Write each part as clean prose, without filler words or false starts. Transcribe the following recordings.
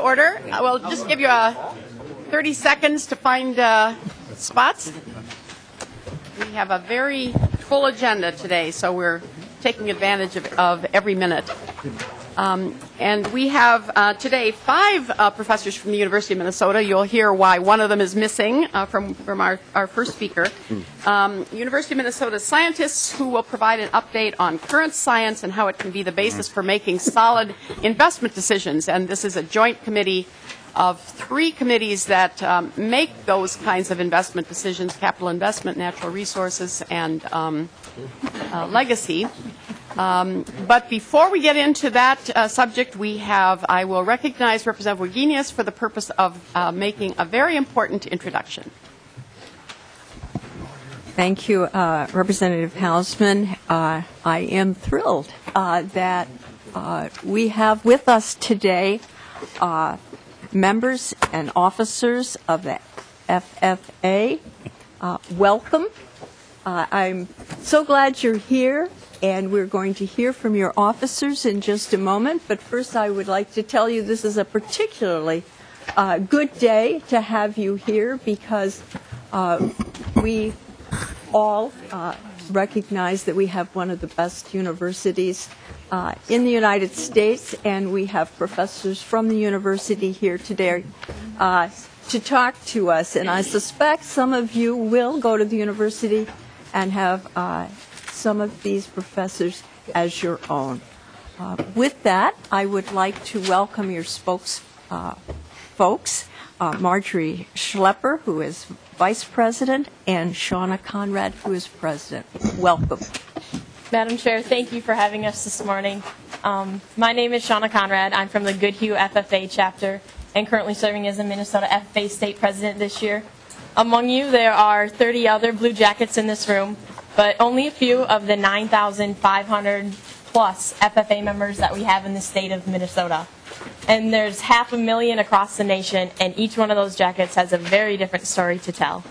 order. We'll just give you 30 seconds to find spots. We have a very full agenda today, so we're taking advantage of every minute. And we have today 5 professors from the University of Minnesota. You'll hear why one of them is missing from our first speaker. University of Minnesota scientists who will provide an update on current science and how it can be the basis for making solid investment decisions. And this is a joint committee of 3 committees that make those kinds of investment decisions: capital investment, natural resources, and legacy. But before we get into that subject, I will recognize Representative Wagenius for the purpose of making a very important introduction. Thank you, Representative Hausman. I am thrilled that we have with us today members and officers of the FFA. Welcome. I'm so glad you're here, and we're going to hear from your officers in just a moment. But first, I would like to tell you this is a particularly good day to have you here, because we all recognize that we have one of the best universities in the United States, and we have professors from the university here today to talk to us. And I suspect some of you will go to the university and have some of these professors as your own. With that, I would like to welcome your folks, Marjorie Schlepper, who is Vice President, and Shauna Conrad, who is President. Welcome. Madam Chair, thank you for having us this morning. My name is Shauna Conrad. I'm from the Goodhue FFA chapter and currently serving as a Minnesota FFA State President this year. Among you, there are 30 other Blue Jackets in this room, but only a few of the 9,500 plus FFA members that we have in the state of Minnesota. And there's 500,000 across the nation, and each one of those jackets has a very different story to tell.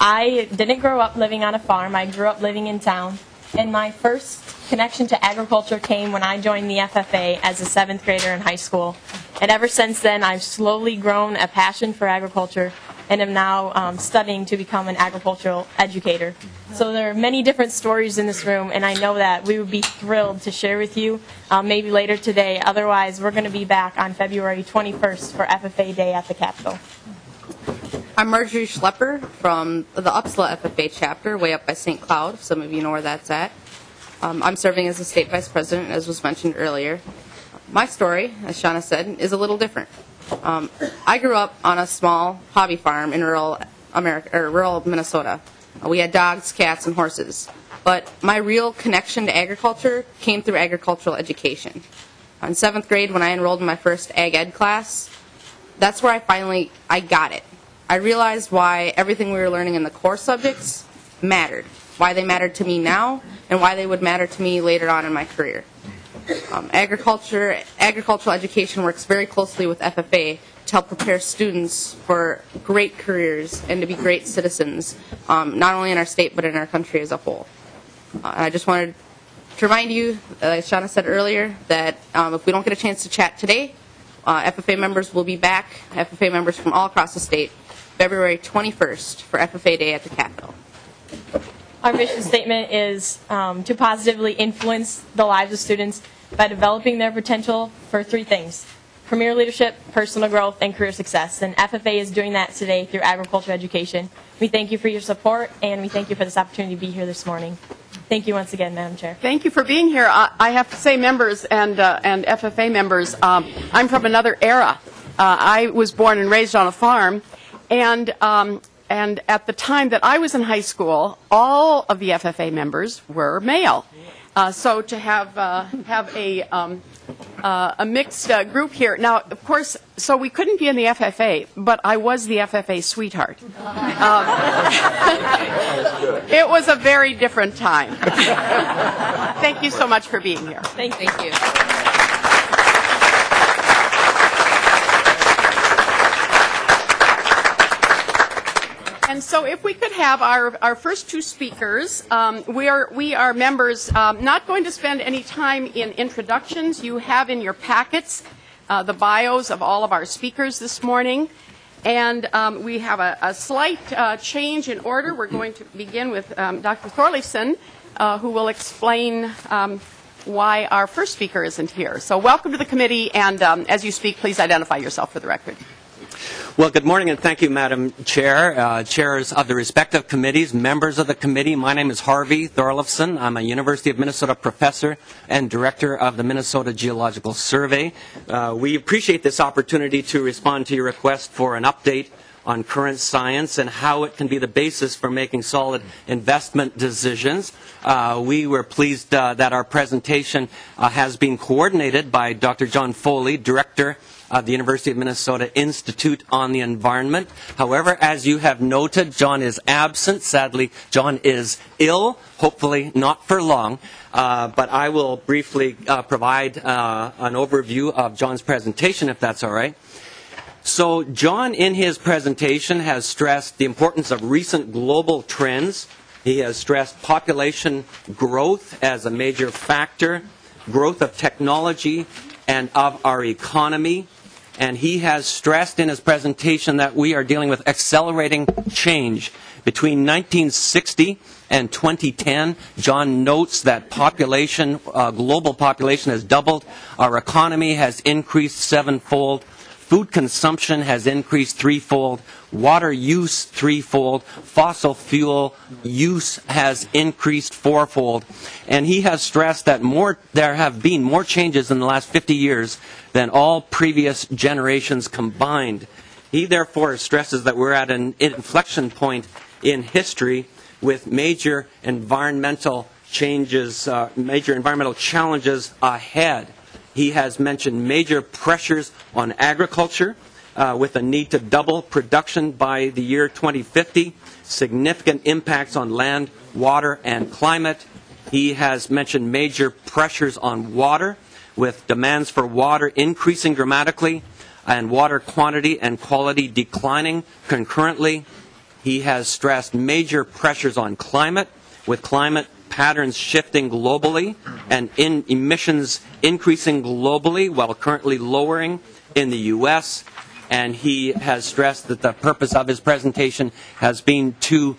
I didn't grow up living on a farm. I grew up living in town, and my first connection to agriculture came when I joined the FFA as a 7th grader in high school. And ever since then, I've slowly grown a passion for agriculture and am now studying to become an agricultural educator. So there are many different stories in this room, and I know that we would be thrilled to share with you maybe later today. Otherwise, we're going to be back on February 21st for FFA Day at the Capitol. I'm Marjorie Schlepper from the Uppsala FFA chapter, way up by St. Cloud. Some of you know where that's at. I'm serving as the state vice president, as was mentioned earlier. My story, as Shauna said, is a little different. I grew up on a small hobby farm in rural Minnesota. We had dogs, cats, and horses. But my real connection to agriculture came through agricultural education. In 7th grade, when I enrolled in my first ag ed class, that's where I got it. I realized why everything we were learning in the core subjects mattered, why they mattered to me now, and why they would matter to me later on in my career. Agricultural education works very closely with FFA to help prepare students for great careers and to be great citizens, not only in our state but in our country as a whole. I just wanted to remind you, as Shauna said earlier, that if we don't get a chance to chat today, FFA members will be back, FFA members from all across the state, February 21st for FFA Day at the Capitol. Our mission statement is to positively influence the lives of students by developing their potential for 3 things: premier leadership, personal growth, and career success. And FFA is doing that today through agriculture education. We thank you for your support, and we thank you for this opportunity to be here this morning. Thank you once again, Madam Chair. Thank you for being here. I have to say, members and FFA members, I'm from another era. I was born and raised on a farm, and at the time that I was in high school, all of the FFA members were male. So to have a mixed group here. Now, of course, so we couldn't be in the FFA, but I was the FFA sweetheart. It was a very different time. Thank you so much for being here. Thank you. And so if we could have our first 2 speakers, we are members not going to spend any time in introductions. You have in your packets the bios of all of our speakers this morning. And we have a slight change in order. We're going to begin with Dr. Thorleifson, who will explain why our first speaker isn't here. So welcome to the committee, and as you speak, please identify yourself for the record. Well, good morning, and thank you, Madam Chair, chairs of the respective committees, members of the committee. My name is Harvey Thorleifson. I'm a University of Minnesota professor and director of the Minnesota Geological Survey. We appreciate this opportunity to respond to your request for an update on current science and how it can be the basis for making solid investment decisions. We were pleased that our presentation has been coordinated by Dr. John Foley, Director of the University of Minnesota Institute on the Environment. However, as you have noted, John is absent. Sadly, John is ill, hopefully not for long. But I will briefly provide an overview of John's presentation, if that's all right. So John, in his presentation, has stressed the importance of recent global trends. He has stressed population growth as a major factor, growth of technology and of our economy. And he has stressed in his presentation that we are dealing with accelerating change. Between 1960 and 2010, John notes that population, global population has doubled. Our economy has increased sevenfold. Food consumption has increased threefold. Water use threefold. Fossil fuel use has increased fourfold. And he has stressed that there have been more changes in the last 50 years than all previous generations combined. He therefore stresses that we're at an inflection point in history with major environmental changes, major environmental challenges ahead. He has mentioned major pressures on agriculture with a need to double production by the year 2050, significant impacts on land, water, and climate. He has mentioned major pressures on water with demands for water increasing dramatically and water quantity and quality declining concurrently. He has stressed major pressures on climate with climate patterns shifting globally and emissions increasing globally while currently lowering in the U.S. And he has stressed that the purpose of his presentation has been to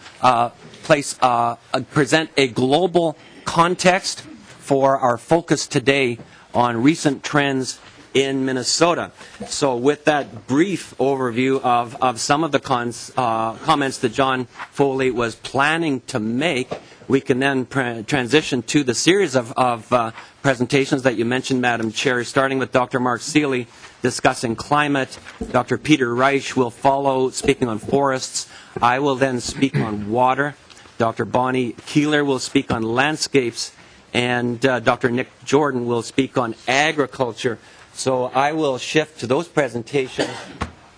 present a global context for our focus today on recent trends in Minnesota. So with that brief overview of some of the comments that John Foley was planning to make, we can then transition to the series of presentations that you mentioned, Madam Chair, starting with Dr. Mark Seeley discussing climate. Dr. Peter Reich will follow, speaking on forests. I will then speak on water. Dr. Bonnie Keeler will speak on landscapes. And Dr. Nick Jordan will speak on agriculture. So I will shift to those presentations,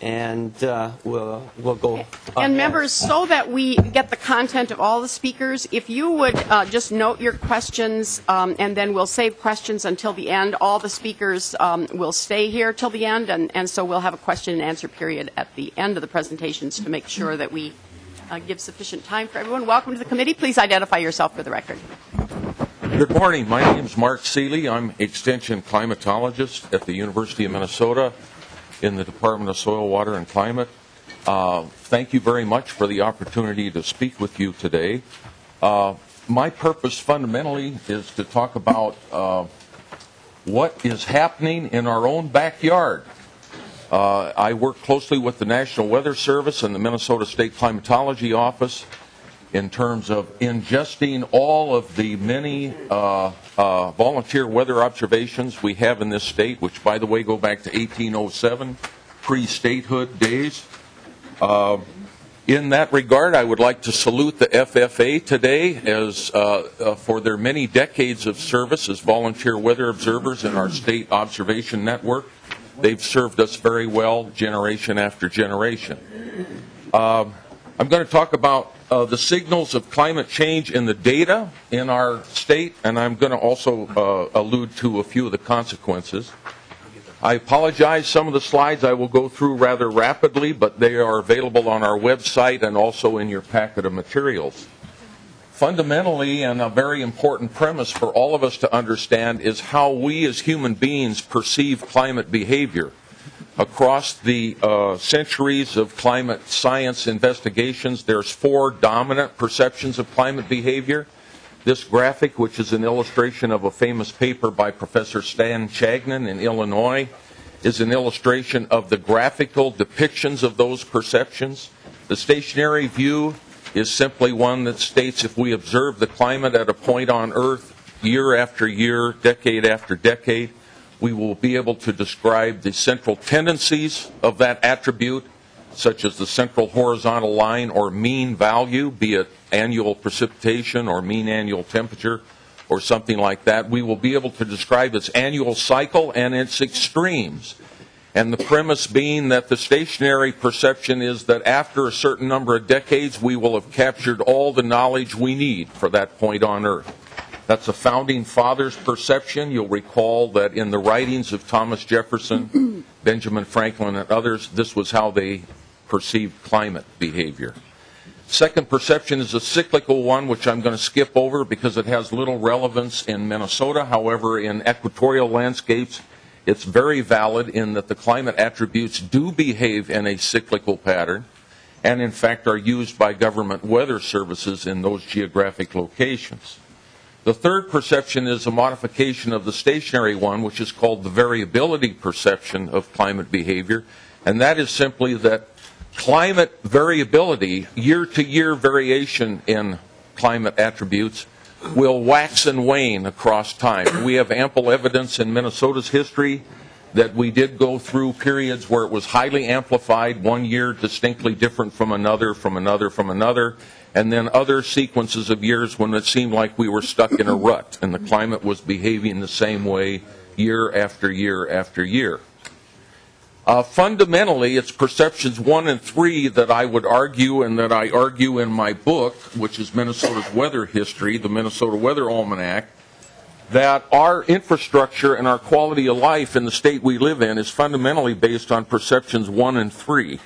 and we'll go. And members, so that we get the content of all the speakers, if you would just note your questions, and then we'll save questions until the end. All the speakers will stay here till the end, and so we'll have a question and answer period at the end of the presentations to make sure that we give sufficient time for everyone. Welcome to the committee. Please identify yourself for the record. Good morning. My name is Mark Seeley. I'm Extension Climatologist at the University of Minnesota in the Department of Soil, Water, and Climate. Thank you very much for the opportunity to speak with you today. My purpose fundamentally is to talk about what is happening in our own backyard. I work closely with the National Weather Service and the Minnesota State Climatology Office in terms of ingesting all of the many volunteer weather observations we have in this state, which, by the way, go back to 1807, pre-statehood days. In that regard, I would like to salute the FFA today as for their many decades of service as volunteer weather observers in our state observation network. They've served us very well generation after generation. I'm going to talk about the signals of climate change in the data in our state, and I'm going to also allude to a few of the consequences. I apologize, some of the slides I will go through rather rapidly, but they are available on our website and also in your packet of materials. Fundamentally, and a very important premise for all of us to understand, is how we as human beings perceive climate behavior. Across the centuries of climate science investigations, there's 4 dominant perceptions of climate behavior. This graphic, which is an illustration of a famous paper by Professor Stan Chagnon in Illinois, is an illustration of the graphical depictions of those perceptions. The stationary view is simply one that states if we observe the climate at a point on Earth year after year, decade after decade, we will be able to describe the central tendencies of that attribute, such as the central horizontal line or mean value, be it annual precipitation or mean annual temperature or something like that. We will be able to describe its annual cycle and its extremes. And the premise being that the stationary perception is that after a certain number of decades, we will have captured all the knowledge we need for that point on Earth. That's a founding father's perception. You'll recall that in the writings of Thomas Jefferson, Benjamin Franklin, and others, this was how they perceived climate behavior. Second perception is a cyclical one, which I'm going to skip over because it has little relevance in Minnesota. However, in equatorial landscapes, it's very valid in that the climate attributes do behave in a cyclical pattern and, in fact, are used by government weather services in those geographic locations. The third perception is a modification of the stationary one, which is called the variability perception of climate behavior, and that is simply that climate variability, year-to-year variation in climate attributes, will wax and wane across time. We have ample evidence in Minnesota's history that we did go through periods where it was highly amplified, one year distinctly different from another, and then other sequences of years when it seemed like we were stuck in a rut and the climate was behaving the same way year after year after year. Fundamentally, it's perceptions 1 and 3 that I would argue, and that I argue in my book, which is Minnesota's Weather History, the Minnesota Weather Almanac, that our infrastructure and our quality of life in the state we live in is fundamentally based on perceptions 1 and 3,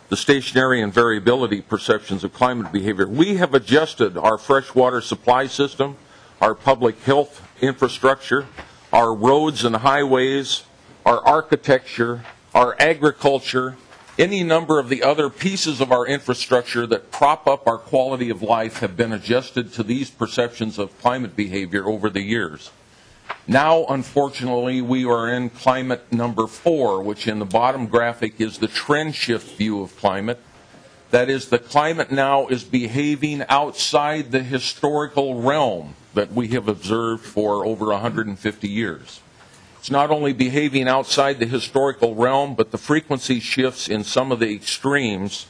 the stationary and variability perceptions of climate behavior. We have adjusted our freshwater supply system, our public health infrastructure, our roads and highways, our architecture, our agriculture, any number of the other pieces of our infrastructure that prop up our quality of life have been adjusted to these perceptions of climate behavior over the years. Now, unfortunately, we are in climate number 4, which in the bottom graphic is the trend shift view of climate. That is, the climate now is behaving outside the historical realm that we have observed for over 150 years. It's not only behaving outside the historical realm, but the frequency shifts in some of the extremes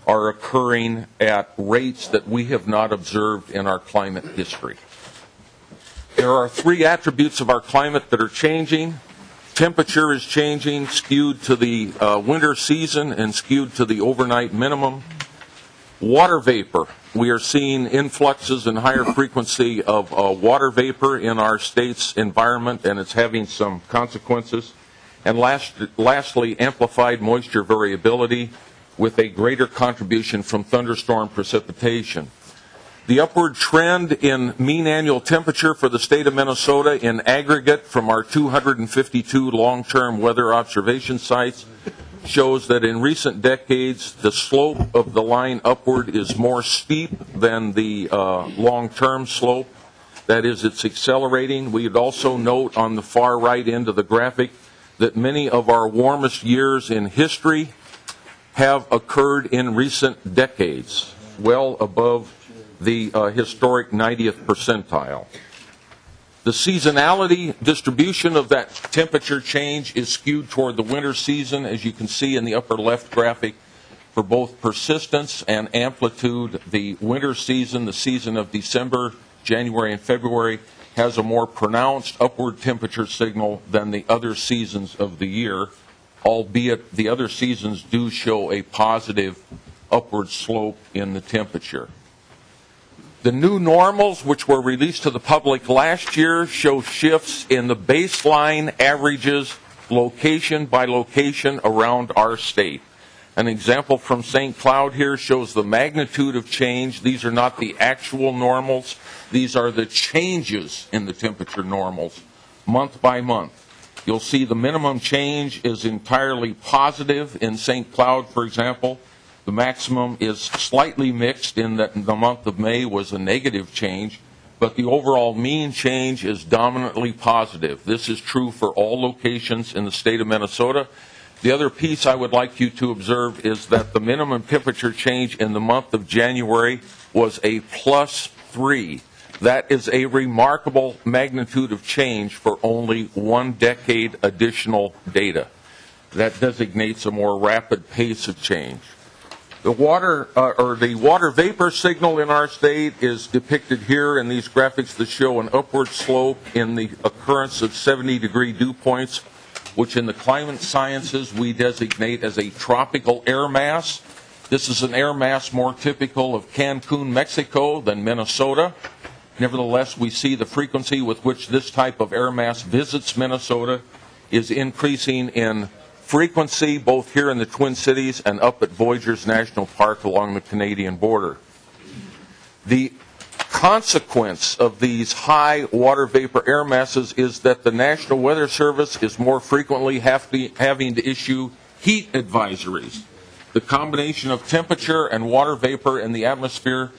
are occurring at rates that we have not observed in our climate history. There are 3 attributes of our climate that are changing. Temperature is changing, skewed to the winter season and skewed to the overnight minimum. Water vapor. We are seeing influxes and higher frequency of water vapor in our state's environment, and it's having some consequences. And lastly, amplified moisture variability with a greater contribution from thunderstorm precipitation. The upward trend in mean annual temperature for the state of Minnesota in aggregate from our 252 long-term weather observation sites shows that in recent decades, the slope of the line upward is more steep than the long-term slope. That is, it's accelerating. We'd also note on the far right end of the graphic that many of our warmest years in history have occurred in recent decades, well above the historic 90th percentile. The seasonality distribution of that temperature change is skewed toward the winter season, as you can see in the upper left graphic. For both persistence and amplitude, the winter season, the season of December, January, and February, has a more pronounced upward temperature signal than the other seasons of the year, albeit the other seasons do show a positive upward slope in the temperature. The new normals, which were released to the public last year, show shifts in the baseline averages location by location around our state. An example from St. Cloud here shows the magnitude of change. These are not the actual normals. These are the changes in the temperature normals, month by month. You'll see the minimum change is entirely positive in St. Cloud, for example. The maximum is slightly mixed in that the month of May was a negative change, but the overall mean change is dominantly positive. This is true for all locations in the state of Minnesota. The other piece I would like you to observe is that the minimum temperature change in the month of January was a +3. That is a remarkable magnitude of change for only 1 decade additional data. That designates a more rapid pace of change. The water vapor signal in our state is depicted here in these graphics that show an upward slope in the occurrence of 70-degree dew points, which in the climate sciences we designate as a tropical air mass. This is an air mass more typical of Cancun, Mexico than Minnesota. Nevertheless, we see the frequency with which this type of air mass visits Minnesota is increasing in frequency both here in the Twin Cities and up at Voyageurs National Park along the Canadian border. The consequence of these high water vapor air masses is that the National Weather Service is more frequently having to issue heat advisories. The combination of temperature and water vapor in the atmosphere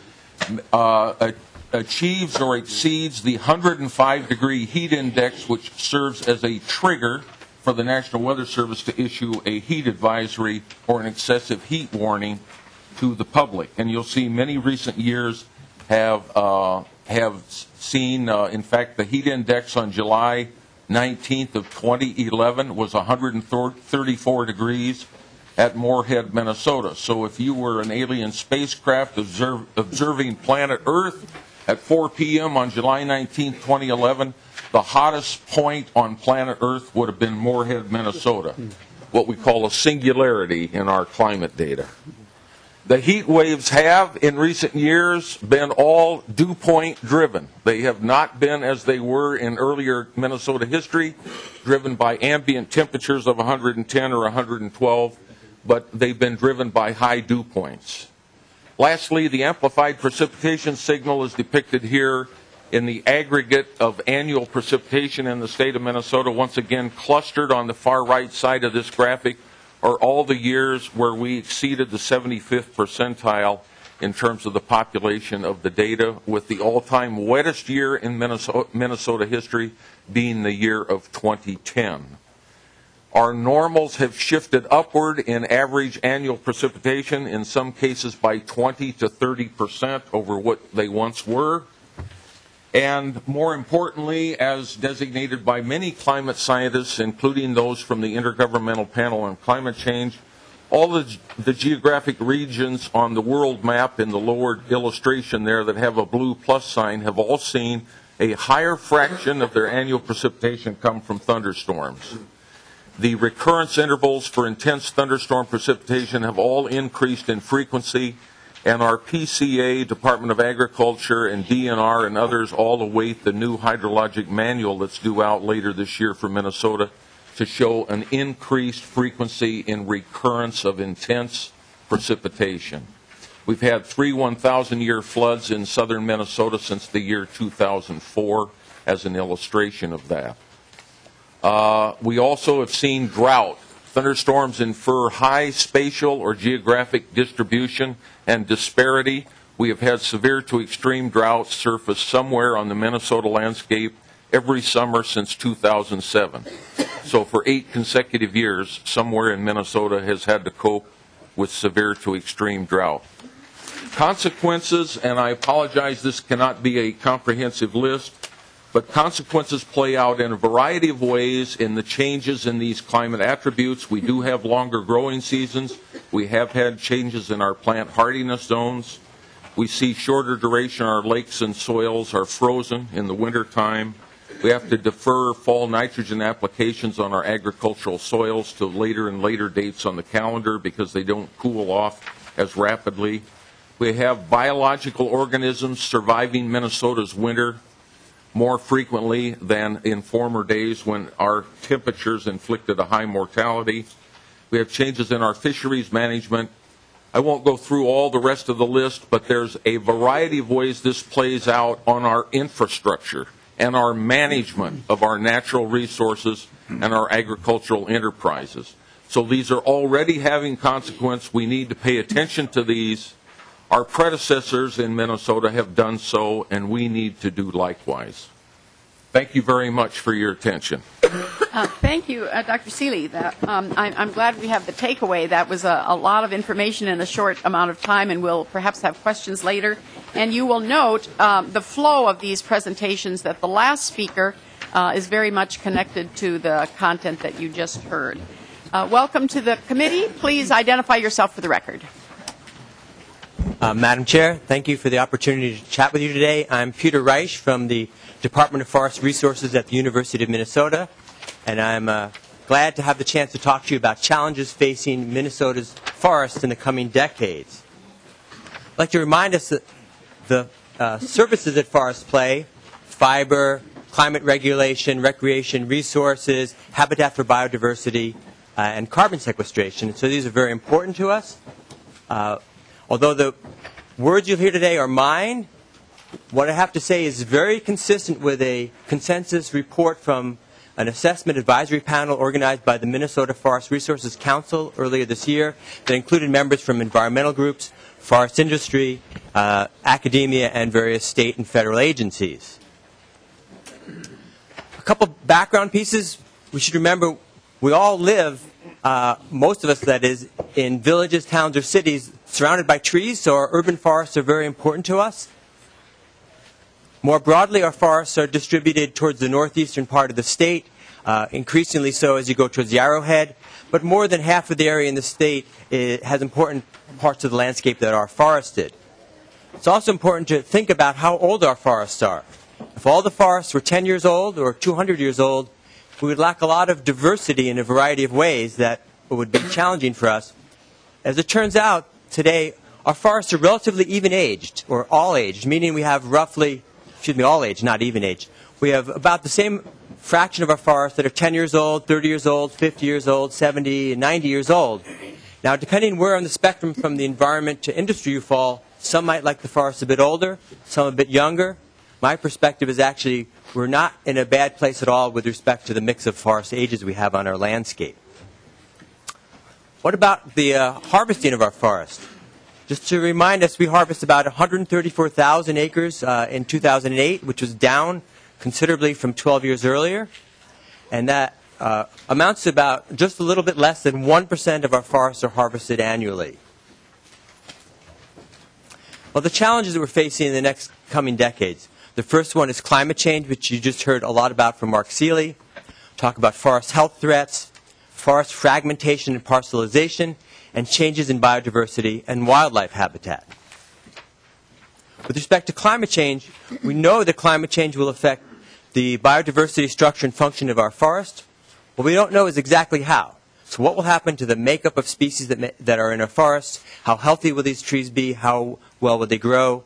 achieves or exceeds the 105-degree heat index, which serves as a trigger for the National Weather Service to issue a heat advisory or an excessive heat warning to the public. And you'll see many recent years have seen, in fact, the heat index on July 19th of 2011 was 134 degrees at Moorhead, Minnesota. So if you were an alien spacecraft observing planet Earth at 4 p.m. on July 19th, 2011, the hottest point on planet Earth would have been Moorhead, Minnesota, what we call a singularity in our climate data. The heat waves have, in recent years, been all dew point driven. They have not been, as they were in earlier Minnesota history, driven by ambient temperatures of 110 or 112, but they've been driven by high dew points. Lastly, the amplified precipitation signal is depicted here in the aggregate of annual precipitation in the state of Minnesota. Once again, clustered on the far right side of this graphic are all the years where we exceeded the 75th percentile in terms of the population of the data, with the all-time wettest year in Minnesota history being the year of 2010. Our normals have shifted upward in average annual precipitation, in some cases by 20 to 30% over what they once were. And more importantly, as designated by many climate scientists, including those from the Intergovernmental Panel on Climate Change, all the geographic regions on the world map in the lower illustration there that have a blue plus sign have all seen a higher fraction of their annual precipitation come from thunderstorms. The recurrence intervals for intense thunderstorm precipitation have all increased in frequency, and our PCA, Department of Agriculture, and DNR and others all await the new hydrologic manual that's due out later this year for Minnesota to show an increased frequency in recurrence of intense precipitation. We've had 3 1,000-year floods in southern Minnesota since the year 2004 as an illustration of that. We also have seen drought. Thunderstorms infer high spatial or geographic distribution and disparity. We have had severe to extreme droughts surface somewhere on the Minnesota landscape every summer since 2007. So for 8 consecutive years, somewhere in Minnesota has had to cope with severe to extreme drought. Consequences, and I apologize, this cannot be a comprehensive list, but consequences play out in a variety of ways in the changes in these climate attributes. We do have longer growing seasons. We have had changes in our plant hardiness zones. We see shorter duration. Our lakes and soils are frozen in the wintertime. We have to defer fall nitrogen applications on our agricultural soils to later and later dates on the calendar because they don't cool off as rapidly. We have biological organisms surviving Minnesota's winter more frequently than in former days when our temperatures inflicted a high mortality. We have changes in our fisheries management. I won't go through all the rest of the list, but there's a variety of ways this plays out on our infrastructure and our management of our natural resources and our agricultural enterprises. So these are already having consequence. We need to pay attention to these. Our predecessors in Minnesota have done so, and we need to do likewise. Thank you very much for your attention. Thank you, Dr. Seeley. I'm glad we have the takeaway. That was a lot of information in a short amount of time, and we'll perhaps have questions later. And you will note the flow of these presentations, that the last speaker is very much connected to the content that you just heard. Welcome to the committee. Please identify yourself for the record. Madam Chair, thank you for the opportunity to chat with you today. I'm Peter Reich from the Department of Forest Resources at the University of Minnesota, and I'm glad to have the chance to talk to you about challenges facing Minnesota's forests in the coming decades. I'd like to remind us that the services that forests play, fiber, climate regulation, recreation, resources, habitat for biodiversity, and carbon sequestration. So these are very important to us. Although the words you'll hear today are mine, what I have to say is very consistent with a consensus report from an assessment advisory panel organized by the Minnesota Forest Resources Council earlier this year that included members from environmental groups, forest industry, academia, and various state and federal agencies. A couple background pieces. We should remember we all live, most of us that is, in villages, towns, or cities surrounded by trees, so our urban forests are very important to us. More broadly, our forests are distributed towards the northeastern part of the state, increasingly so as you go towards the Arrowhead, but more than half of the area in the state has important parts of the landscape that are forested. It's also important to think about how old our forests are. If all the forests were 10 years old or 200 years old, we would lack a lot of diversity in a variety of ways that would be challenging for us. As it turns out, today, our forests are relatively even-aged, or all-aged, meaning we have roughly, all-aged, not even-aged. We have about the same fraction of our forests that are 10 years old, 30 years old, 50 years old, 70, and 90 years old. Now, depending where on the spectrum from the environment to industry you fall, some might like the forests a bit older, some a bit younger. My perspective is actually we're not in a bad place at all with respect to the mix of forest ages we have on our landscape. What about the harvesting of our forest? Just to remind us, we harvest about 134,000 acres in 2008, which was down considerably from 12 years earlier. And that amounts to about just a little bit less than 1% of our forests are harvested annually. Well, the challenges that we're facing in the next coming decades. The first one is climate change, which you just heard a lot about from Mark Seeley. Talk about forest health threats, forest fragmentation and parcelization, and changes in biodiversity and wildlife habitat. With respect to climate change, we know that climate change will affect the biodiversity structure and function of our forest. What we don't know is exactly how. So what will happen to the makeup of species that are in our forests? How healthy will these trees be? How well will they grow?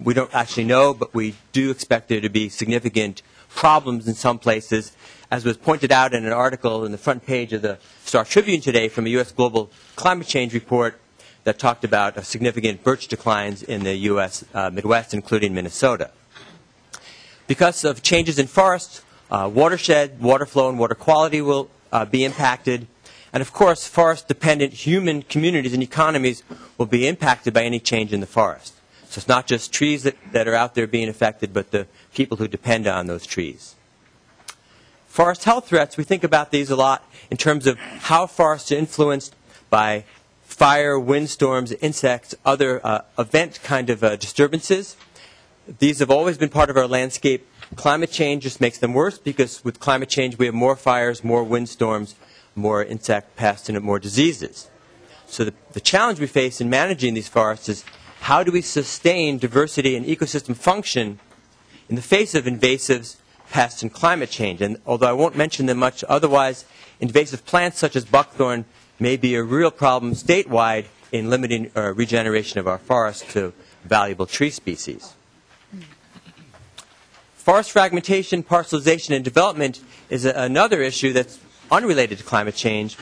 We don't actually know, but we do expect there to be significant problems in some places, as was pointed out in an article in the front page of the Star Tribune today from a U.S. Global Climate Change report that talked about significant birch declines in the U.S. Midwest, including Minnesota. Because of changes in forests, watershed, water flow, and water quality will be impacted. And of course, forest-dependent human communities and economies will be impacted by any change in the forest. So it's not just trees that are out there being affected, but the people who depend on those trees. Forest health threats, we think about these a lot in terms of how forests are influenced by fire, windstorms, insects, other event kind of disturbances. These have always been part of our landscape. Climate change just makes them worse because with climate change we have more fires, more windstorms, more insect pests, and more diseases. So the challenge we face in managing these forests is how do we sustain diversity and ecosystem function in the face of invasives, pests, and climate change? And although I won't mention them much otherwise, invasive plants such as buckthorn may be a real problem statewide in limiting regeneration of our forests to valuable tree species. Forest fragmentation, parcelization, and development is another issue that's unrelated to climate change.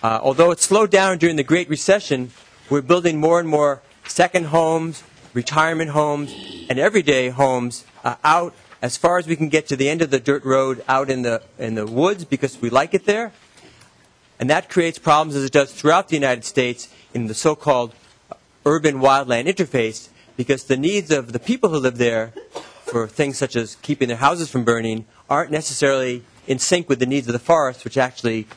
Although it slowed down during the Great Recession, we're building more and more second homes, retirement homes, and everyday homes out as far as we can get to the end of the dirt road out in the woods because we like it there. And that creates problems as it does throughout the United States in the so-called urban wildland interface because the needs of the people who live there for things such as keeping their houses from burning aren't necessarily in sync with the needs of the forests, which actually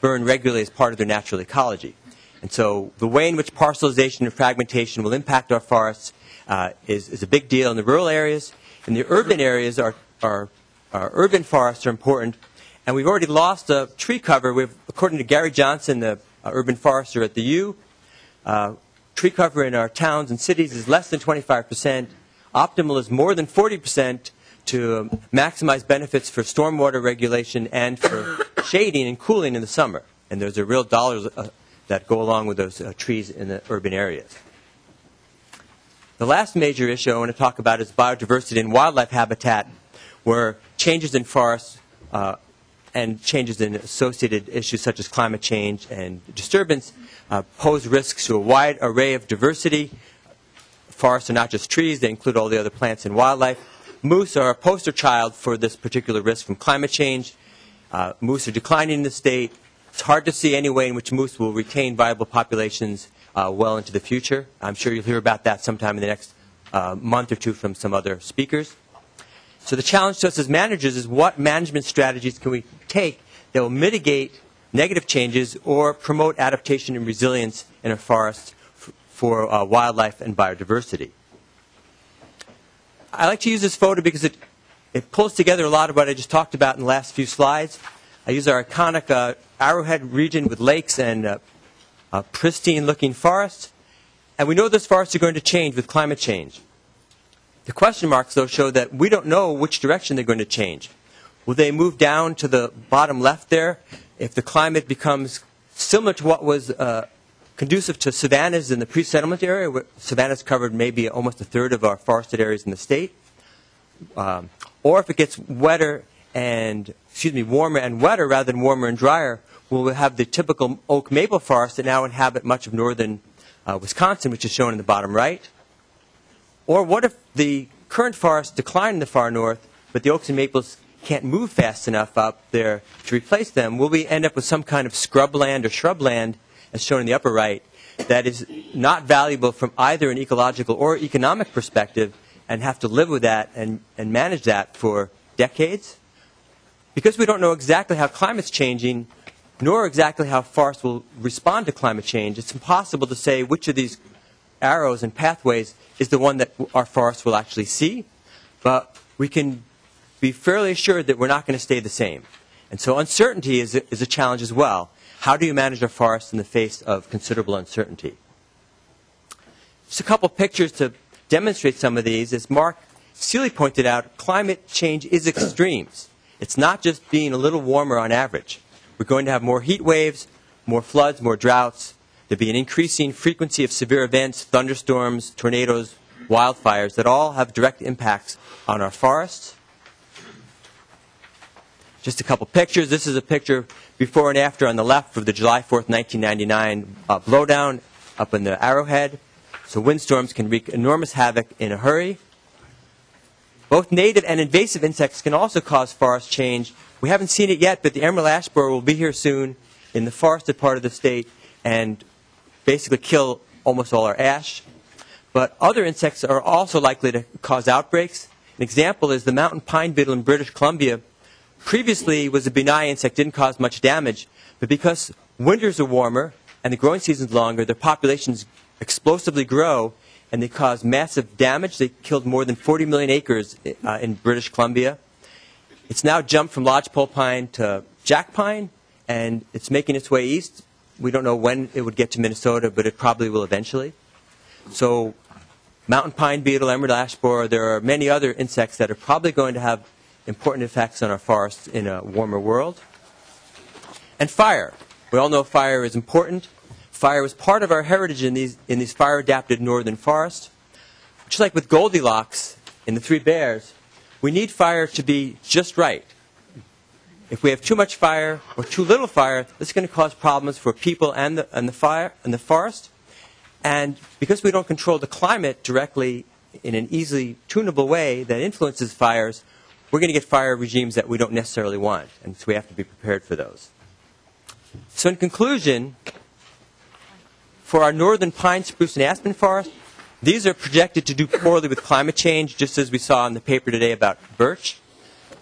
burn regularly as part of their natural ecology. And so the way in which parcelization and fragmentation will impact our forests is a big deal in the rural areas. In the urban areas, our urban forests are important. And we've already lost tree cover. According to Gary Johnson, the urban forester at the U, tree cover in our towns and cities is less than 25%. Optimal is more than 40% to maximize benefits for stormwater regulation and for shading and cooling in the summer. And there's a real dollars that go along with those trees in the urban areas. The last major issue I want to talk about is biodiversity and wildlife habitat, where changes in forests and changes in associated issues such as climate change and disturbance pose risks to a wide array of diversity. Forests are not just trees, they include all the other plants and wildlife. Moose are a poster child for this particular risk from climate change. Moose are declining in the state. It's hard to see any way in which moose will retain viable populations well into the future. I'm sure you'll hear about that sometime in the next month or two from some other speakers. So the challenge to us as managers is what management strategies can we take that will mitigate negative changes or promote adaptation and resilience in our forests for wildlife and biodiversity. I like to use this photo because it pulls together a lot of what I just talked about in the last few slides. I use our iconic Arrowhead region with lakes and pristine-looking forests. And we know those forests are going to change with climate change. The question marks, though, show that we don't know which direction they're going to change. Will they move down to the bottom left there? If the climate becomes similar to what was conducive to savannas in the pre-settlement area, where savannas covered maybe almost a third of our forested areas in the state, or if it gets warmer and wetter rather than warmer and drier, we'll have the typical oak maple forests that now inhabit much of northern Wisconsin, which is shown in the bottom right. Or what if the current forests decline in the far north, but the oaks and maples can't move fast enough up there to replace them? Will we end up with some kind of scrubland or shrubland, as shown in the upper right, that is not valuable from either an ecological or economic perspective and have to live with that and manage that for decades? Because we don't know exactly how climate's changing, nor exactly how forests will respond to climate change, it's impossible to say which of these arrows and pathways is the one that our forests will actually see. But we can be fairly assured that we're not going to stay the same. And so uncertainty is a challenge as well. How do you manage our forests in the face of considerable uncertainty? Just a couple pictures to demonstrate some of these. As Mark Seeley pointed out, climate change is extremes. It's not just being a little warmer on average. We're going to have more heat waves, more floods, more droughts. There'll be an increasing frequency of severe events, thunderstorms, tornadoes, wildfires that all have direct impacts on our forests. Just a couple pictures. This is a picture before and after on the left of the July 4th, 1999 blowdown up in the Arrowhead. So windstorms can wreak enormous havoc in a hurry. Both native and invasive insects can also cause forest change. We haven't seen it yet, but the emerald ash borer will be here soon in the forested part of the state and basically kill almost all our ash. But other insects are also likely to cause outbreaks. An example is the mountain pine beetle in British Columbia. Previously was a benign insect, didn't cause much damage, but because winters are warmer and the growing season's longer, their populations explosively grow and they cause massive damage. They killed more than 40 million acres in British Columbia. It's now jumped from lodgepole pine to jack pine, and it's making its way east. We don't know when it would get to Minnesota, but it probably will eventually. So mountain pine beetle, emerald ash borer, there are many other insects that are probably going to have important effects on our forests in a warmer world. And fire. We all know fire is important. Fire was part of our heritage in these fire-adapted northern forests. Just like with Goldilocks in the Three Bears, we need fire to be just right. If we have too much fire or too little fire, this is going to cause problems for people and the forest. And because we don't control the climate directly in an easily tunable way that influences fires, we're going to get fire regimes that we don't necessarily want. And so we have to be prepared for those. So in conclusion, for our northern pine, spruce, and aspen forest, these are projected to do poorly with climate change, just as we saw in the paper today about birch.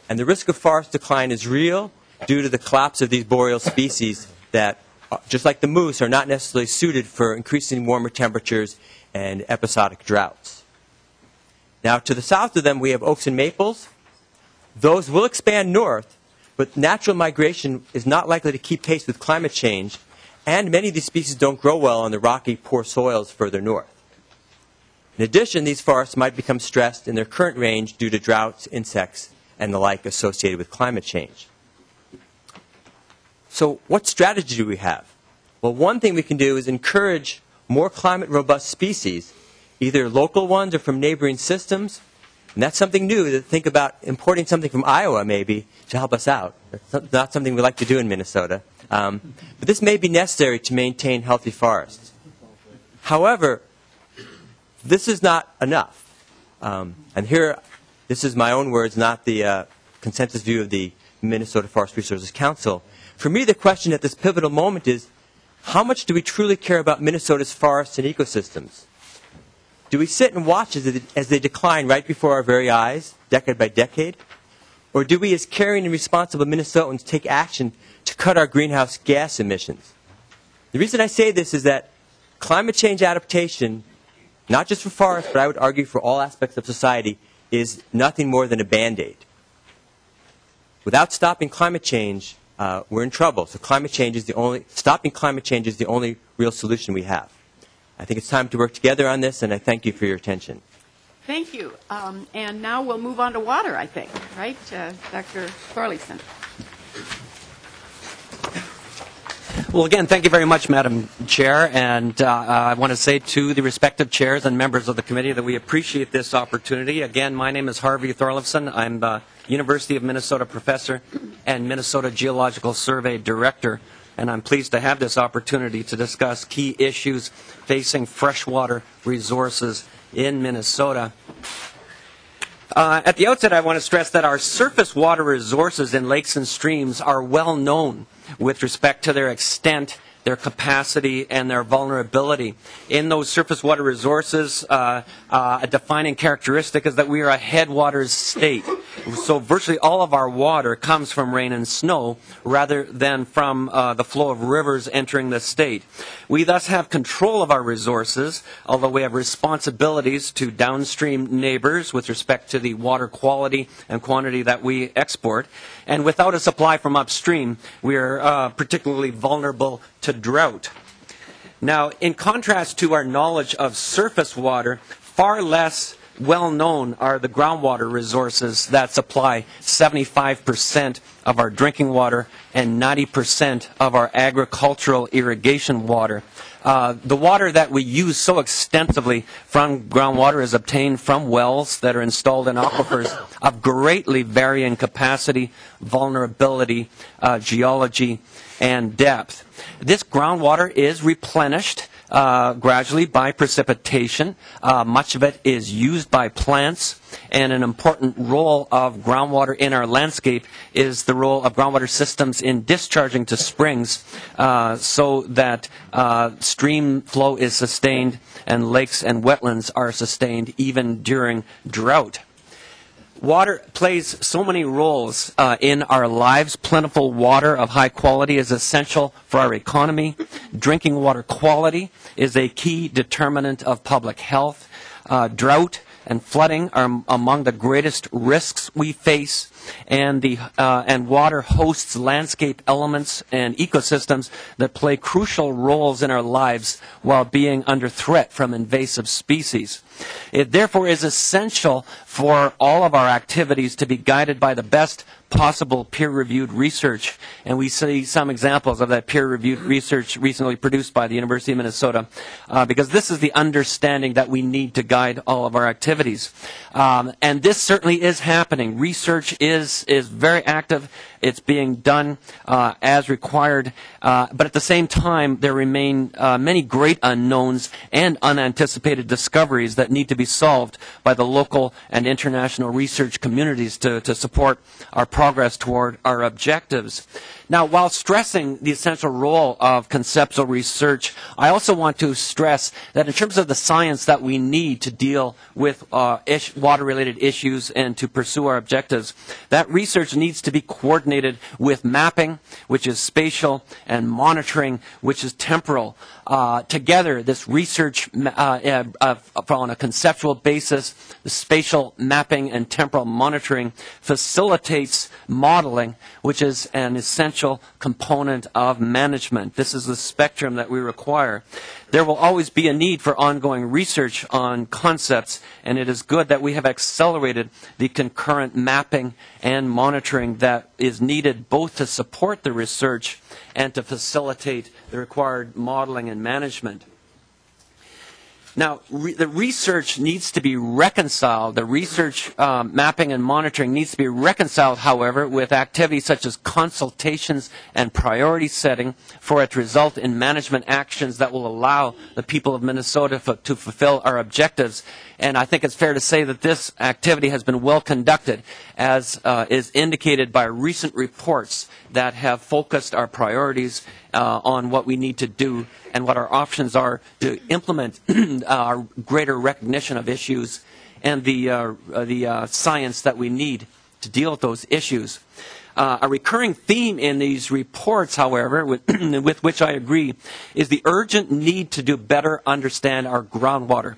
And the risk of forest decline is real due to the collapse of these boreal species that, just like the moose, are not necessarily suited for increasing warmer temperatures and episodic droughts. Now, to the south of them, we have oaks and maples. Those will expand north, but natural migration is not likely to keep pace with climate change, and many of these species don't grow well on the rocky, poor soils further north. In addition, these forests might become stressed in their current range due to droughts, insects, and the like associated with climate change. So what strategy do we have? Well, one thing we can do is encourage more climate-robust species, either local ones or from neighboring systems. And that's something new, to think about importing something from Iowa, maybe, to help us out. That's not something we like to do in Minnesota. But this may be necessary to maintain healthy forests. However, this is not enough. And here, this is my own words, not the consensus view of the Minnesota Forest Resources Council. For me, the question at this pivotal moment is, how much do we truly care about Minnesota's forests and ecosystems? Do we sit and watch as they decline right before our very eyes, decade by decade? Or do we, as caring and responsible Minnesotans, take action to cut our greenhouse gas emissions? The reason I say this is that climate change adaptation, not just for forests, but I would argue for all aspects of society, is nothing more than a Band-Aid. Without stopping climate change, we're in trouble. So stopping climate change is the only real solution we have. I think it's time to work together on this, and I thank you for your attention. Thank you. And now we'll move on to water, I think, right? Dr. Thorleifson. Well, again, thank you very much, Madam Chair. And I want to say to the respective chairs and members of the committee that we appreciate this opportunity. Again, my name is Harvey Thorleifson. I'm a University of Minnesota professor and Minnesota Geological Survey director. And I'm pleased to have this opportunity to discuss key issues facing freshwater resources in Minnesota. At the outset, I want to stress that our surface water resources in lakes and streams are well known with respect to their extent, their capacity, and their vulnerability. In those surface water resources, a defining characteristic is that we are a headwaters state. So virtually all of our water comes from rain and snow rather than from the flow of rivers entering the state. We thus have control of our resources, although we have responsibilities to downstream neighbors with respect to the water quality and quantity that we export. And without a supply from upstream, we are particularly vulnerable to drought. Now, in contrast to our knowledge of surface water, far less well known are the groundwater resources that supply 75% of our drinking water and 90% of our agricultural irrigation water. The water that we use so extensively from groundwater is obtained from wells that are installed in aquifers of greatly varying capacity, vulnerability, geology, and depth. This groundwater is replenished gradually by precipitation. Much of it is used by plants, and an important role of groundwater in our landscape is the role of groundwater systems in discharging to springs so that stream flow is sustained and lakes and wetlands are sustained even during drought. Water plays so many roles in our lives. Plentiful water of high quality is essential for our economy. Drinking water quality is a key determinant of public health. Drought and flooding are among the greatest risks we face, and water hosts landscape elements and ecosystems that play crucial roles in our lives while being under threat from invasive species. It therefore is essential for all of our activities to be guided by the best possible peer-reviewed research. And we see some examples of that peer-reviewed research recently produced by the University of Minnesota, because this is the understanding that we need to guide all of our activities. And this certainly is happening. Research is very active. It's being done as required. But at the same time, there remain many great unknowns and unanticipated discoveries that need to be solved by the local and international research communities to support our progress toward our objectives. Now, while stressing the essential role of conceptual research, I also want to stress that in terms of the science that we need to deal with water-related issues and to pursue our objectives, that research needs to be coordinated with mapping, which is spatial, and monitoring, which is temporal. Together, this research on a conceptual basis, the spatial mapping and temporal monitoring facilitates modeling, which is an essential component of management. This is the spectrum that we require. There will always be a need for ongoing research on concepts, and it is good that we have accelerated the concurrent mapping and monitoring that is needed both to support the research and to facilitate the required modeling and management. Now, the research needs to be reconciled. The research mapping and monitoring needs to be reconciled, however, with activities such as consultations and priority setting for it to result in management actions that will allow the people of Minnesota to fulfill our objectives. And I think it's fair to say that this activity has been well conducted, as is indicated by recent reports that have focused our priorities on what we need to do and what our options are to implement our greater recognition of issues and the science that we need to deal with those issues. A recurring theme in these reports, however, with which I agree, is the urgent need to do better understand our groundwater.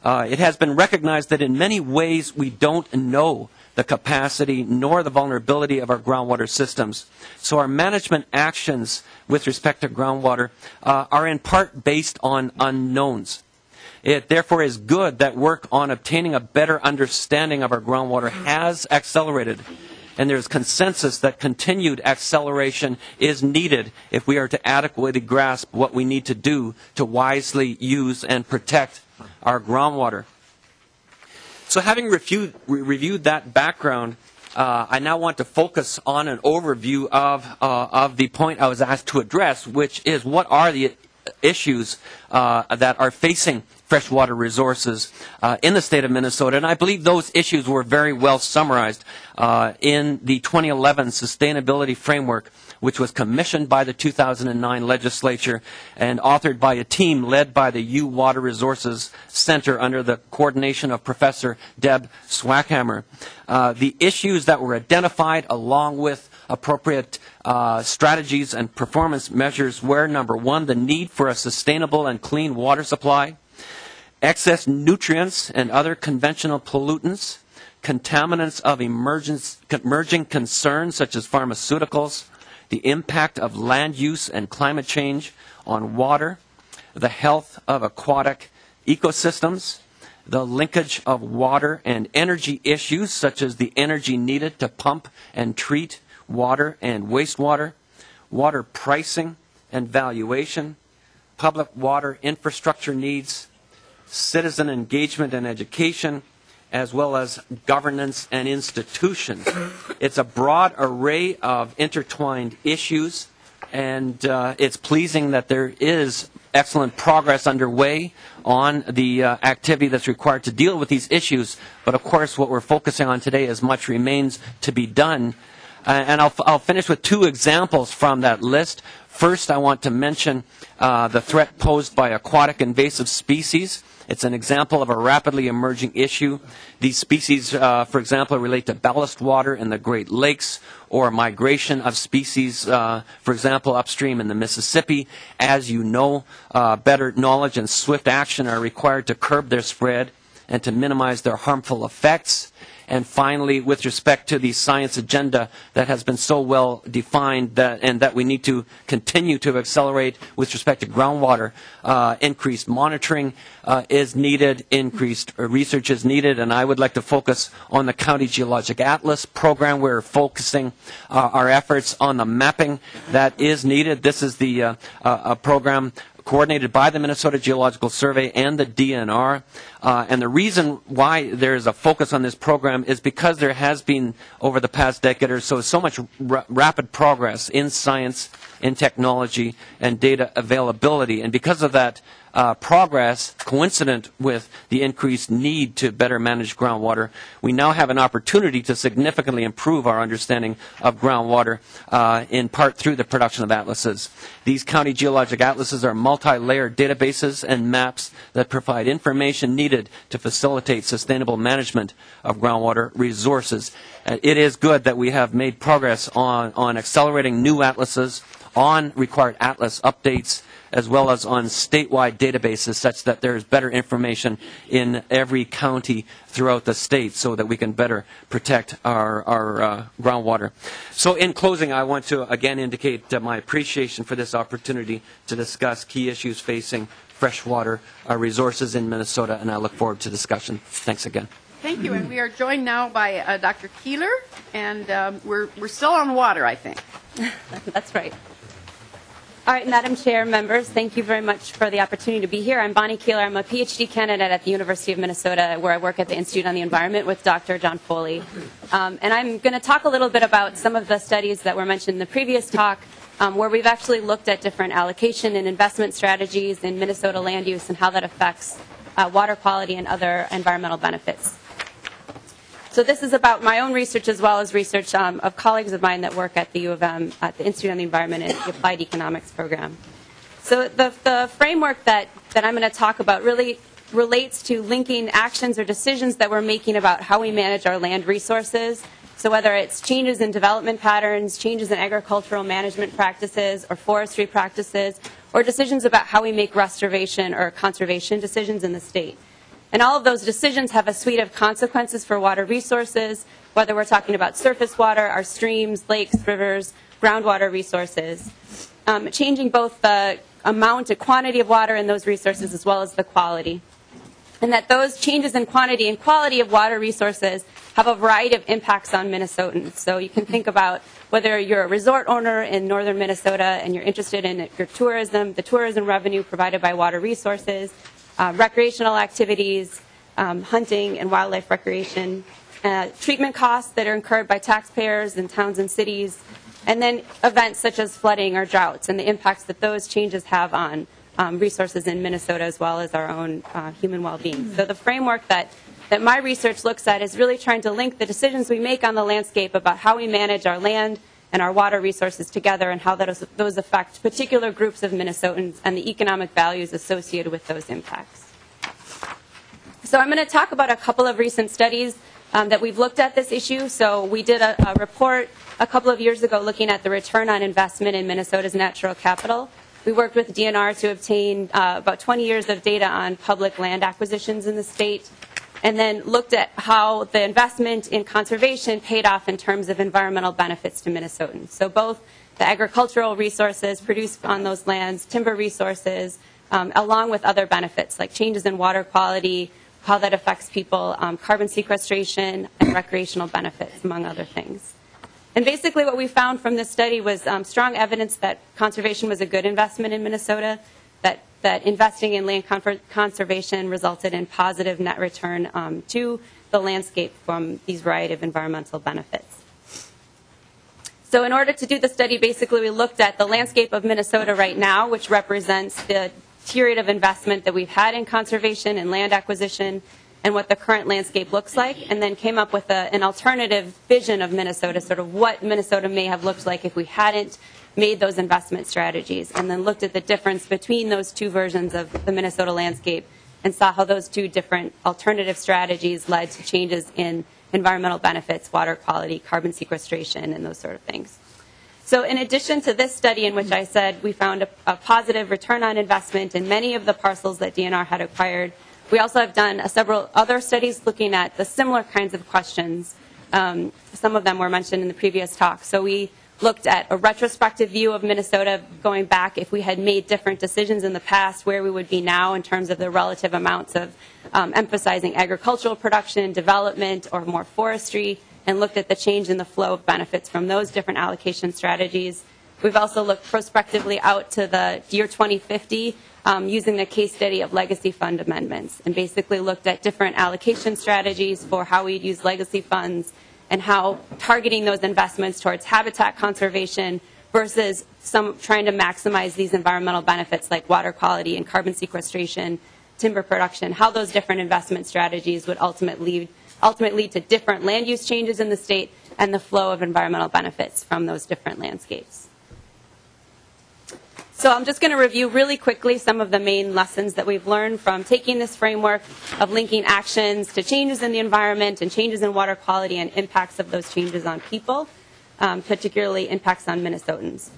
It has been recognized that in many ways we don't know the capacity nor the vulnerability of our groundwater systems. So our management actions with respect to groundwater are in part based on unknowns. It therefore is good that work on obtaining a better understanding of our groundwater has accelerated. And there's consensus that continued acceleration is needed if we are to adequately grasp what we need to do to wisely use and protect our groundwater. So having reviewed that background, I now want to focus on an overview of the point I was asked to address, which is what are the issues that are facing freshwater resources in the state of Minnesota. And I believe those issues were very well summarized in the 2011 Sustainability Framework, which was commissioned by the 2009 legislature and authored by a team led by the U Water Resources Center under the coordination of Professor Deb Swackhammer. The issues that were identified, along with appropriate strategies and performance measures, were, number one, the need for a sustainable and clean water supply, excess nutrients and other conventional pollutants, contaminants of emerging concerns such as pharmaceuticals, the impact of land use and climate change on water, the health of aquatic ecosystems, the linkage of water and energy issues such as the energy needed to pump and treat water and wastewater, water pricing and valuation, public water infrastructure needs, citizen engagement and education, as well as governance and institutions. It's a broad array of intertwined issues, and it's pleasing that there is excellent progress underway on the activity that's required to deal with these issues. But of course, what we're focusing on today is much remains to be done. And I'll finish with two examples from that list. First, I want to mention the threat posed by aquatic invasive species. It's an example of a rapidly emerging issue. These species, for example, relate to ballast water in the Great Lakes or migration of species, for example, upstream in the Mississippi. As you know, better knowledge and swift action are required to curb their spread and to minimize their harmful effects. And finally, with respect to the science agenda that has been so well defined and that we need to continue to accelerate with respect to groundwater, increased monitoring is needed, increased research is needed, and I would like to focus on the County Geologic Atlas program. We're focusing our efforts on the mapping that is needed. This is the a program coordinated by the Minnesota Geological Survey and the DNR. And the reason why there is a focus on this program is because there has been, over the past decade or so much rapid progress in science, in technology, and data availability. And because of that progress, coincident with the increased need to better manage groundwater, we now have an opportunity to significantly improve our understanding of groundwater, in part through the production of atlases. These county geologic atlases are multi-layered databases and maps that provide information needed to facilitate sustainable management of groundwater resources. It is good that we have made progress on accelerating new atlases, on required atlas updates, as well as on statewide databases such that there is better information in every county throughout the state so that we can better protect our groundwater. So in closing, I want to again indicate my appreciation for this opportunity to discuss key issues facing freshwater resources in Minnesota, and I look forward to discussion. Thanks again. Thank you. And we are joined now by Dr. Keeler, and we're still on water, I think. That's right. All right, Madam Chair, members, thank you very much for the opportunity to be here. I'm Bonnie Keeler. I'm a PhD candidate at the University of Minnesota, where I work at the Institute on the Environment with Dr. John Foley. And I'm going to talk a little bit about some of the studies that were mentioned in the previous talk, where we've actually looked at different allocation and investment strategies in Minnesota land use and how that affects water quality and other environmental benefits. So this is about my own research as well as research of colleagues of mine that work at the U of M, at the Institute on the Environment and the Applied Economics program. So the framework that I'm going to talk about really relates to linking actions or decisions that we're making about how we manage our land resources. So whether it's changes in development patterns, changes in agricultural management practices or forestry practices, or decisions about how we make restoration or conservation decisions in the state. And all of those decisions have a suite of consequences for water resources, whether we're talking about surface water, our streams, lakes, rivers, groundwater resources, changing both the amount and quantity of water in those resources as well as the quality. And that those changes in quantity and quality of water resources have a variety of impacts on Minnesotans. So you can think about whether you're a resort owner in northern Minnesota and you're interested in your tourism, the tourism revenue provided by water resources, recreational activities, hunting and wildlife recreation, treatment costs that are incurred by taxpayers in towns and cities, and then events such as flooding or droughts and the impacts that those changes have on resources in Minnesota as well as our own human well-being. So the framework that my research looks at is really trying to link the decisions we make on the landscape about how we manage our land and our water resources together and how those affect particular groups of Minnesotans and the economic values associated with those impacts. So I'm going to talk about a couple of recent studies that we've looked at this issue. So we did a report a couple of years ago looking at the return on investment in Minnesota's natural capital. We worked with DNR to obtain about 20 years of data on public land acquisitions in the state, and then looked at how the investment in conservation paid off in terms of environmental benefits to Minnesotans. So both the agricultural resources produced on those lands, timber resources, along with other benefits like changes in water quality, how that affects people, carbon sequestration, and recreational benefits, among other things. And basically what we found from this study was strong evidence that conservation was a good investment in Minnesota, that investing in land conservation resulted in positive net return to the landscape from these variety of environmental benefits. So in order to do the study, basically we looked at the landscape of Minnesota right now, which represents the period of investment that we've had in conservation and land acquisition and what the current landscape looks like, and then came up with an alternative vision of Minnesota, sort of what Minnesota may have looked like if we hadn't made those investment strategies, and then looked at the difference between those two versions of the Minnesota landscape and saw how those two different alternative strategies led to changes in environmental benefits, water quality, carbon sequestration, and those sort of things. So in addition to this study in which I said we found a positive return on investment in many of the parcels that DNR had acquired, We also have done several other studies looking at the similar kinds of questions. Some of them were mentioned in the previous talk. So we looked at a retrospective view of Minnesota going back if we had made different decisions in the past, where we would be now in terms of the relative amounts of emphasizing agricultural production, development, or more forestry, and looked at the change in the flow of benefits from those different allocation strategies. We've also looked prospectively out to the year 2050 using the case study of legacy fund amendments, and basically looked at different allocation strategies for how we'd use legacy funds and how targeting those investments towards habitat conservation versus trying to maximize these environmental benefits like water quality and carbon sequestration, timber production, how those different investment strategies would ultimately lead to different land use changes in the state and the flow of environmental benefits from those different landscapes. So I'm just going to review really quickly some of the main lessons that we've learned from taking this framework of linking actions to changes in the environment and changes in water quality and impacts of those changes on people, particularly impacts on Minnesotans.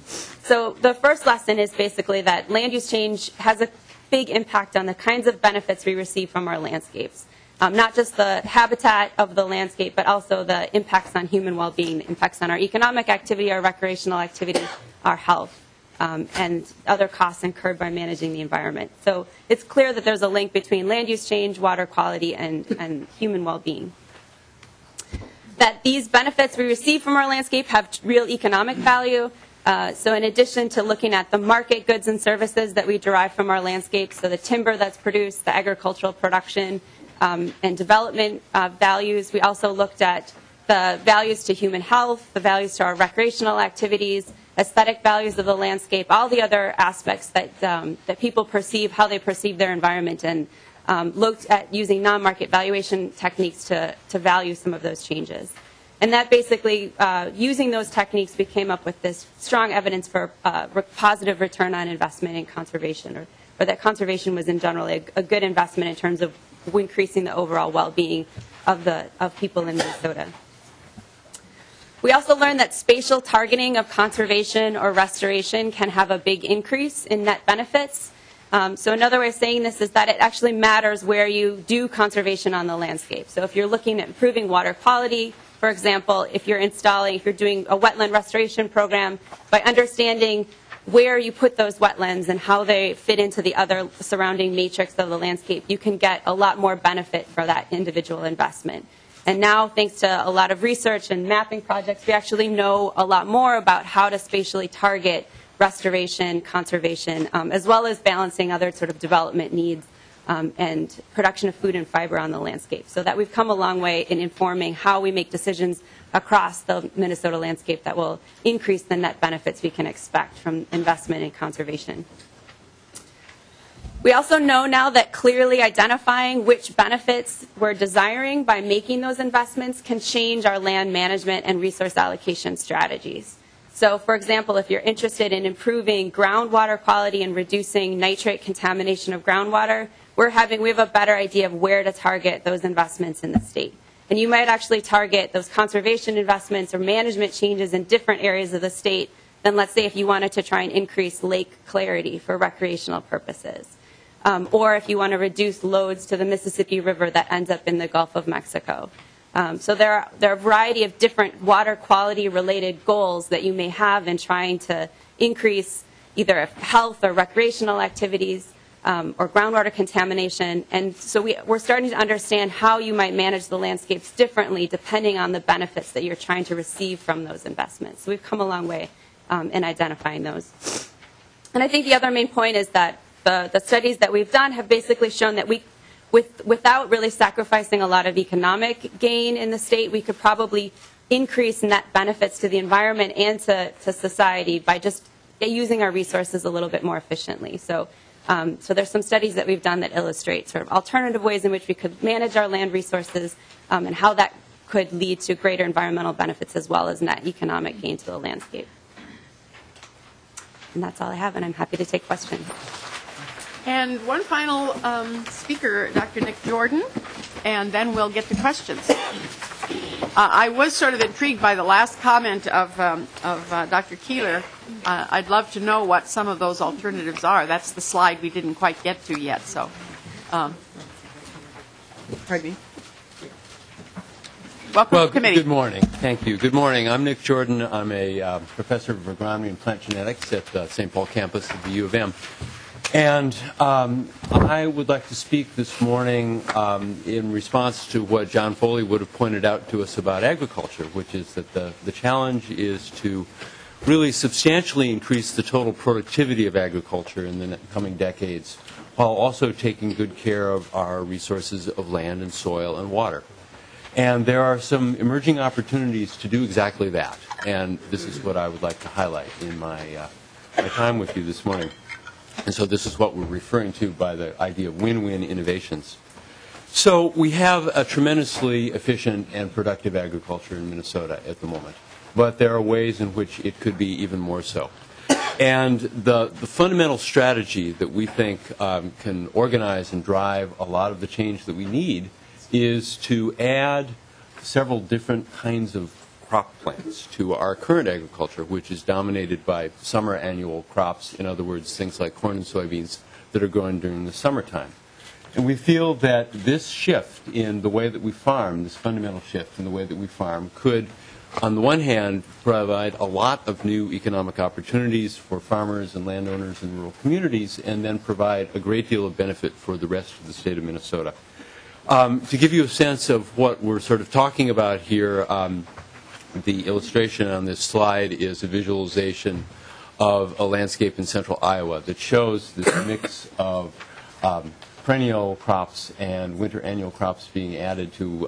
So the first lesson is basically that land use change has a big impact on the kinds of benefits we receive from our landscapes. Not just the habitat of the landscape, but also the impacts on human well-being, the impacts on our economic activity, our recreational activity, our health. And other costs incurred by managing the environment. So it's clear that there's a link between land use change, water quality, and human well-being. That these benefits we receive from our landscape have real economic value. So in addition to looking at the market goods and services that we derive from our landscape, so the timber that's produced, the agricultural production, and development values, we also looked at the values to human health, the values to our recreational activities, aesthetic values of the landscape, all the other aspects that people perceive, how they perceive their environment, and looked at using non-market valuation techniques to value some of those changes. And that basically, using those techniques, we came up with this strong evidence for positive return on investment in conservation, or that conservation was in general a good investment in terms of increasing the overall well-being of people in Minnesota. We also learned that spatial targeting of conservation or restoration can have a big increase in net benefits. So another way of saying this is that it actually matters where you do conservation on the landscape. So if you're looking at improving water quality, for example, if you're doing a wetland restoration program, by understanding where you put those wetlands and how they fit into the other surrounding matrix of the landscape, you can get a lot more benefit for that individual investment. And now, thanks to a lot of research and mapping projects, we actually know a lot more about how to spatially target restoration, conservation, as well as balancing other sort of development needs and production of food and fiber on the landscape. So that we've come a long way in informing how we make decisions across the Minnesota landscape that will increase the net benefits we can expect from investment in conservation. We also know now that clearly identifying which benefits we're desiring by making those investments can change our land management and resource allocation strategies. So, for example, if you're interested in improving groundwater quality and reducing nitrate contamination of groundwater, we have a better idea of where to target those investments in the state. And you might actually target those conservation investments or management changes in different areas of the state than, let's say, if you wanted to try and increase lake clarity for recreational purposes. Or if you want to reduce loads to the Mississippi River that ends up in the Gulf of Mexico. So there are a variety of different water quality related goals that you may have in trying to increase either health or recreational activities or groundwater contamination. And so we're starting to understand how you might manage the landscapes differently depending on the benefits that you're trying to receive from those investments. So we've come a long way in identifying those. And I think the other main point is that the studies that we've done have basically shown that without really sacrificing a lot of economic gain in the state, we could probably increase net benefits to the environment and to society by just using our resources a little bit more efficiently. So there's some studies that we've done that illustrate sort of alternative ways in which we could manage our land resources and how that could lead to greater environmental benefits as well as net economic gain to the landscape. And that's all I have, and I'm happy to take questions. And one final speaker, Dr. Nick Jordan, and then we'll get to questions. I was sort of intrigued by the last comment of Dr. Keeler. I'd love to know what some of those alternatives are. That's the slide we didn't quite get to yet. So Pardon me. Welcome to the committee. Good morning. Thank you. Good morning. I'm Nick Jordan. I'm a professor of agronomy and plant genetics at the St. Paul campus of the U of M. And I would like to speak this morning in response to what John Foley would have pointed out to us about agriculture, which is that the challenge is to really substantially increase the total productivity of agriculture in the coming decades, while also taking good care of our resources of land and soil and water. And there are some emerging opportunities to do exactly that. And this is what I would like to highlight in my time with you this morning. And so this is what we're referring to by the idea of win-win innovations. So we have a tremendously efficient and productive agriculture in Minnesota at the moment. But there are ways in which it could be even more so. And the fundamental strategy that we think can organize and drive a lot of the change that we need is to add several different kinds of crop plants to our current agriculture, which is dominated by summer annual crops, in other words, things like corn and soybeans that are grown during the summertime. And we feel that this shift in the way that we farm, this fundamental shift in the way that we farm, could, on the one hand, provide a lot of new economic opportunities for farmers and landowners in rural communities, and then provide a great deal of benefit for the rest of the state of Minnesota. To give you a sense of what we're sort of talking about here, the illustration on this slide is a visualization of a landscape in central Iowa that shows this mix of perennial crops and winter annual crops being added to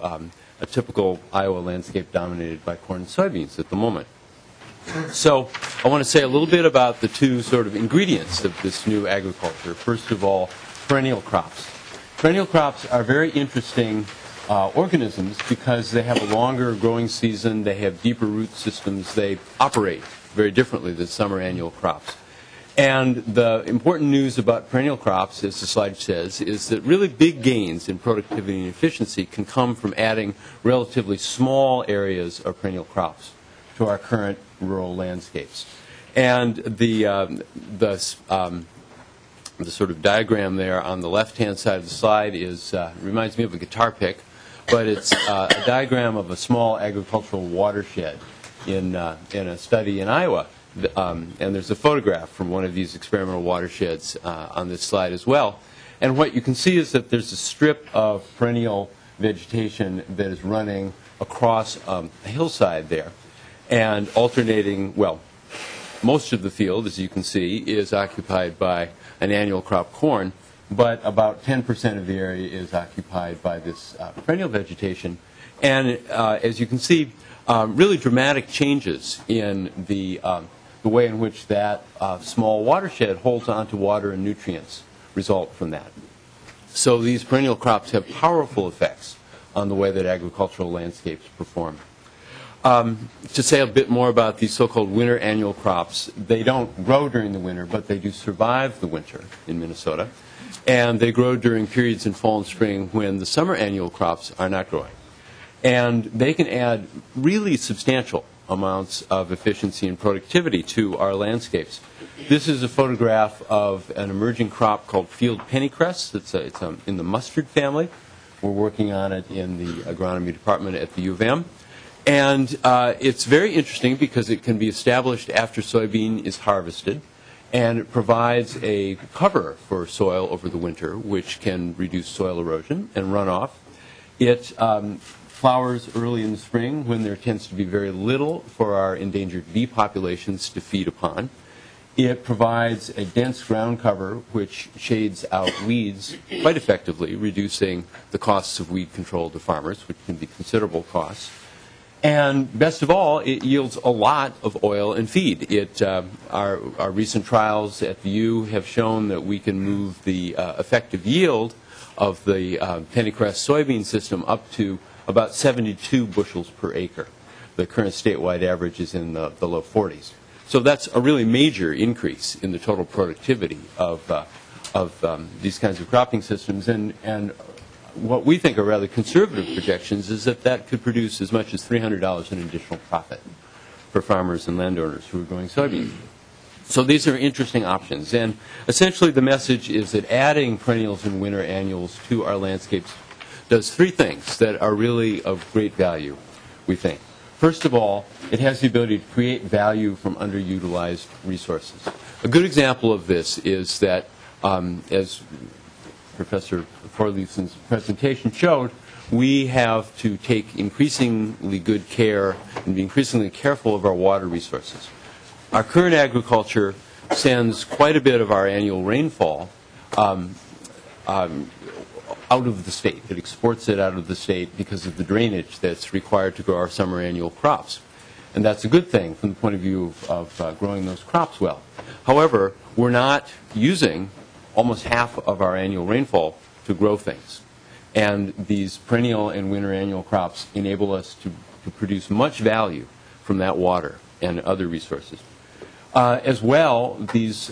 a typical Iowa landscape dominated by corn and soybeans at the moment. So I want to say a little bit about the two sort of ingredients of this new agriculture. First of all, perennial crops. Perennial crops are very interesting organisms because they have a longer growing season, they have deeper root systems, they operate very differently than summer annual crops. And the important news about perennial crops, as the slide says, is that really big gains in productivity and efficiency can come from adding relatively small areas of perennial crops to our current rural landscapes. And the sort of diagram there on the left-hand side of the slide reminds me of a guitar pick, but it's a diagram of a small agricultural watershed in a study in Iowa. And there's a photograph from one of these experimental watersheds on this slide as well. And what you can see is that there's a strip of perennial vegetation that is running across a hillside there and alternating, well, most of the field, as you can see, is occupied by an annual crop corn, but about 10% of the area is occupied by this perennial vegetation. And as you can see, really dramatic changes in the way in which that small watershed holds onto water and nutrients result from that. So these perennial crops have powerful effects on the way that agricultural landscapes perform. To say a bit more about these so-called winter annual crops, they don't grow during the winter, but they do survive the winter in Minnesota. And they grow during periods in fall and spring when the summer annual crops are not growing. And they can add really substantial amounts of efficiency and productivity to our landscapes. This is a photograph of an emerging crop called field pennycress. It's in the mustard family. We're working on it in the agronomy department at the U of M. And it's very interesting because it can be established after soybean is harvested, and it provides a cover for soil over the winter, which can reduce soil erosion and runoff. It flowers early in the spring when there tends to be very little for our endangered bee populations to feed upon. It provides a dense ground cover which shades out weeds quite effectively, reducing the costs of weed control to farmers, which can be considerable costs. And best of all, it yields a lot of oil and feed. Our recent trials at the U have shown that we can move the effective yield of the pennycress soybean system up to about 72 bushels per acre. The current statewide average is in the low 40s. So that's a really major increase in the total productivity of these kinds of cropping systems. And what we think are rather conservative projections is that that could produce as much as $300 in additional profit for farmers and landowners who are growing soybeans. So these are interesting options. And essentially the message is that adding perennials and winter annuals to our landscapes does three things that are really of great value, we think. First of all, it has the ability to create value from underutilized resources. A good example of this is that, as Professor Thorleifson's presentation showed, we have to take increasingly good care and be increasingly careful of our water resources. Our current agriculture sends quite a bit of our annual rainfall out of the state. It exports it out of the state because of the drainage that's required to grow our summer annual crops. And that's a good thing from the point of view of growing those crops well. However, we're not using almost half of our annual rainfall to grow things. And these perennial and winter annual crops enable us to produce much value from that water and other resources. As well, these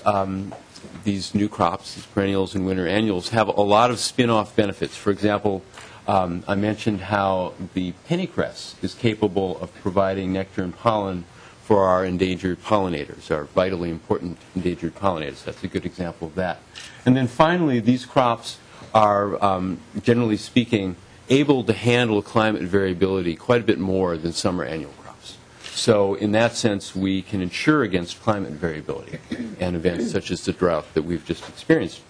new crops, these perennials and winter annuals, have a lot of spin-off benefits. For example, I mentioned how the pennycress is capable of providing nectar and pollen for our endangered pollinators, our vitally important endangered pollinators. That's a good example of that. And then finally, these crops are, generally speaking, able to handle climate variability quite a bit more than summer annual crops. So in that sense, we can insure against climate variability and events such as the drought that we've just experienced.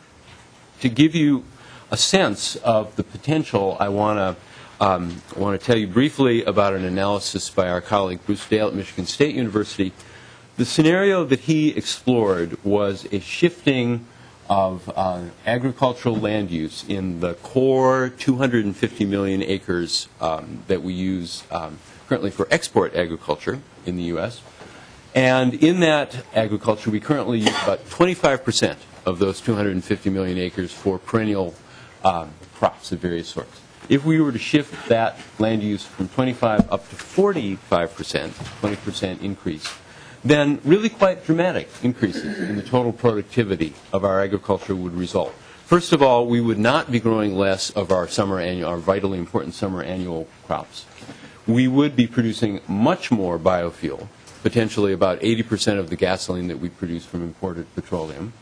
To give you a sense of the potential, I want to tell you briefly about an analysis by our colleague Bruce Dale at Michigan State University. The scenario that he explored was a shifting of agricultural land use in the core 250 million acres that we use currently for export agriculture in the U.S. And in that agriculture, we currently use about 25% of those 250 million acres for perennial crops of various sorts. If we were to shift that land use from 25 up to 45%, 20% increase, then really quite dramatic increases in the total productivity of our agriculture would result. First of all, we would not be growing less of our vitally important summer annual crops. We would be producing much more biofuel, potentially about 80% of the gasoline that we produce from imported petroleum.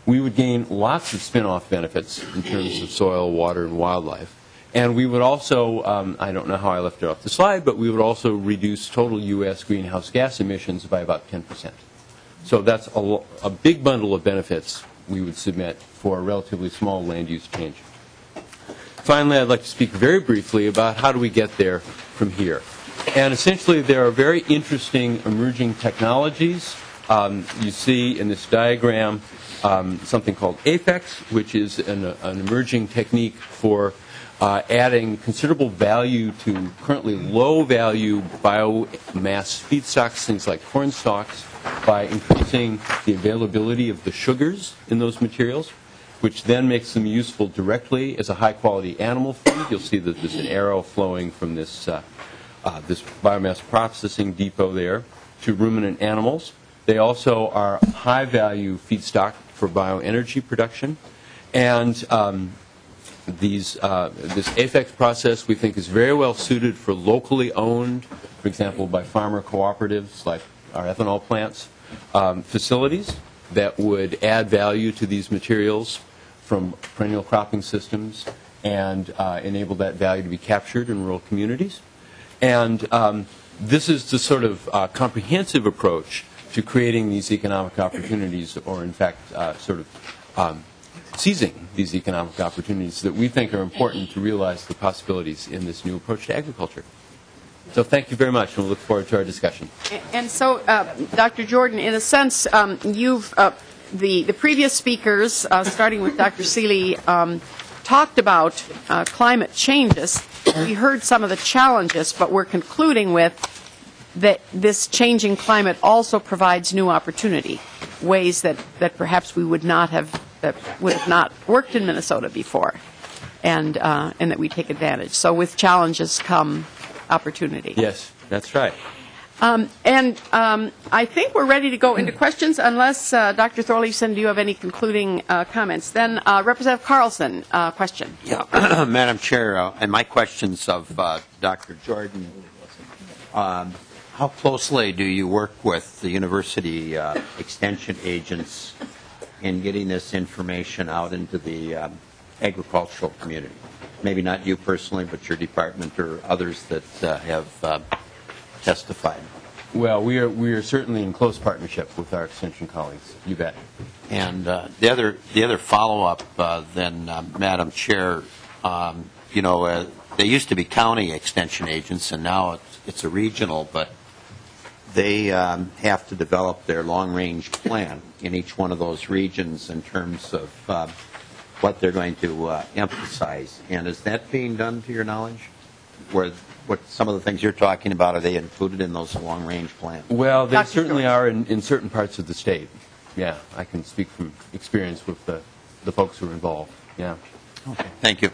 We would gain lots of spin-off benefits in terms of soil, water, and wildlife. And we would also, I don't know how I left it off the slide, but we would also reduce total U.S. greenhouse gas emissions by about 10%. So that's a big bundle of benefits we would submit for a relatively small land use change. Finally, I'd like to speak very briefly about how do we get there from here. And essentially, there are very interesting emerging technologies. You see in this diagram something called Apex, which is an emerging technique for adding considerable value to currently low-value biomass feedstocks, things like corn stalks, by increasing the availability of the sugars in those materials, which then makes them useful directly as a high-quality animal feed. You'll see that there's an arrow flowing from this biomass processing depot there to ruminant animals. They also are high-value feedstock for bioenergy production. And this AFEX process, we think, is very well suited for locally owned, for example, by farmer cooperatives like our ethanol plants, facilities that would add value to these materials from perennial cropping systems and enable that value to be captured in rural communities. And this is the sort of comprehensive approach to creating these economic opportunities, or in fact, seizing these economic opportunities that we think are important to realize the possibilities in this new approach to agriculture. So thank you very much, and we'll look forward to our discussion. And so, Dr. Jordan, in a sense, the previous speakers, starting with Dr. Seeley, talked about climate changes. We heard some of the challenges, but we're concluding with that this changing climate also provides new opportunity, ways that perhaps we would not have worked in Minnesota before, and that we take advantage. So with challenges come opportunity. Yes, that's right. I think we're ready to go into questions, unless Dr. Thorleifson, do you have any concluding comments? Then Representative Carlson, question. Yeah, Madam Chair, and my questions of Dr. Jordan. How closely do you work with the university extension agents in getting this information out into the agricultural community? maybe not you personally, but your department or others that have testified. Well, we are certainly in close partnership with our extension colleagues. You bet. And the other follow-up, then, Madam Chair, they used to be county extension agents, and now it's a regional, but they have to develop their long-range plan in each one of those regions in terms of what they're going to emphasize. And is that being done, to your knowledge? What some of the things you're talking about, are they included in those long-range plans? Well, they certainly are in certain parts of the state. Yeah, I can speak from experience with the folks who are involved. Yeah. Okay. Thank you.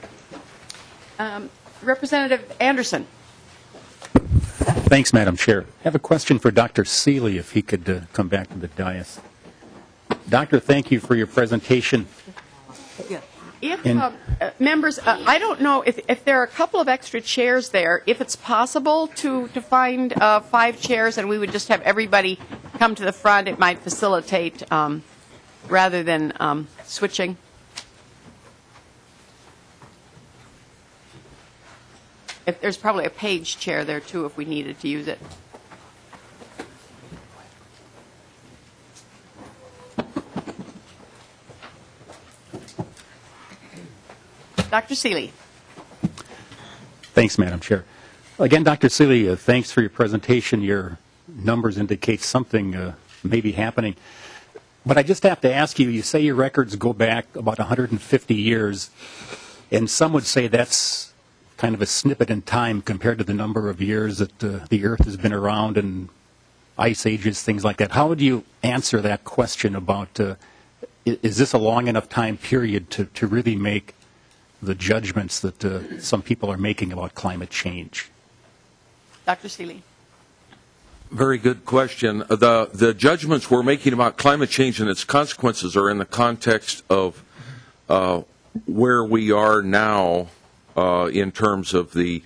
Representative Anderson. Thanks, Madam Chair. I have a question for Dr. Seeley, if he could come back to the dais. Doctor, thank you for your presentation. If members, I don't know if there are a couple of extra chairs there, if it's possible to find 5 chairs and we would just have everybody come to the front, it might facilitate rather than switching. If there's probably a page chair there too if we needed to use it. Dr. Seeley. Thanks, Madam Chair. Again, Dr. Seeley, thanks for your presentation. Your numbers indicate something may be happening. But I just have to ask you, you say your records go back about 150 years, and some would say that's kind of a snippet in time compared to the number of years that the Earth has been around and ice ages, things like that. How would you answer that question about is this a long enough time period to really make the judgments that some people are making about climate change? Dr. Seeley. Very good question. The judgments we're making about climate change and its consequences are in the context of where we are now in terms of the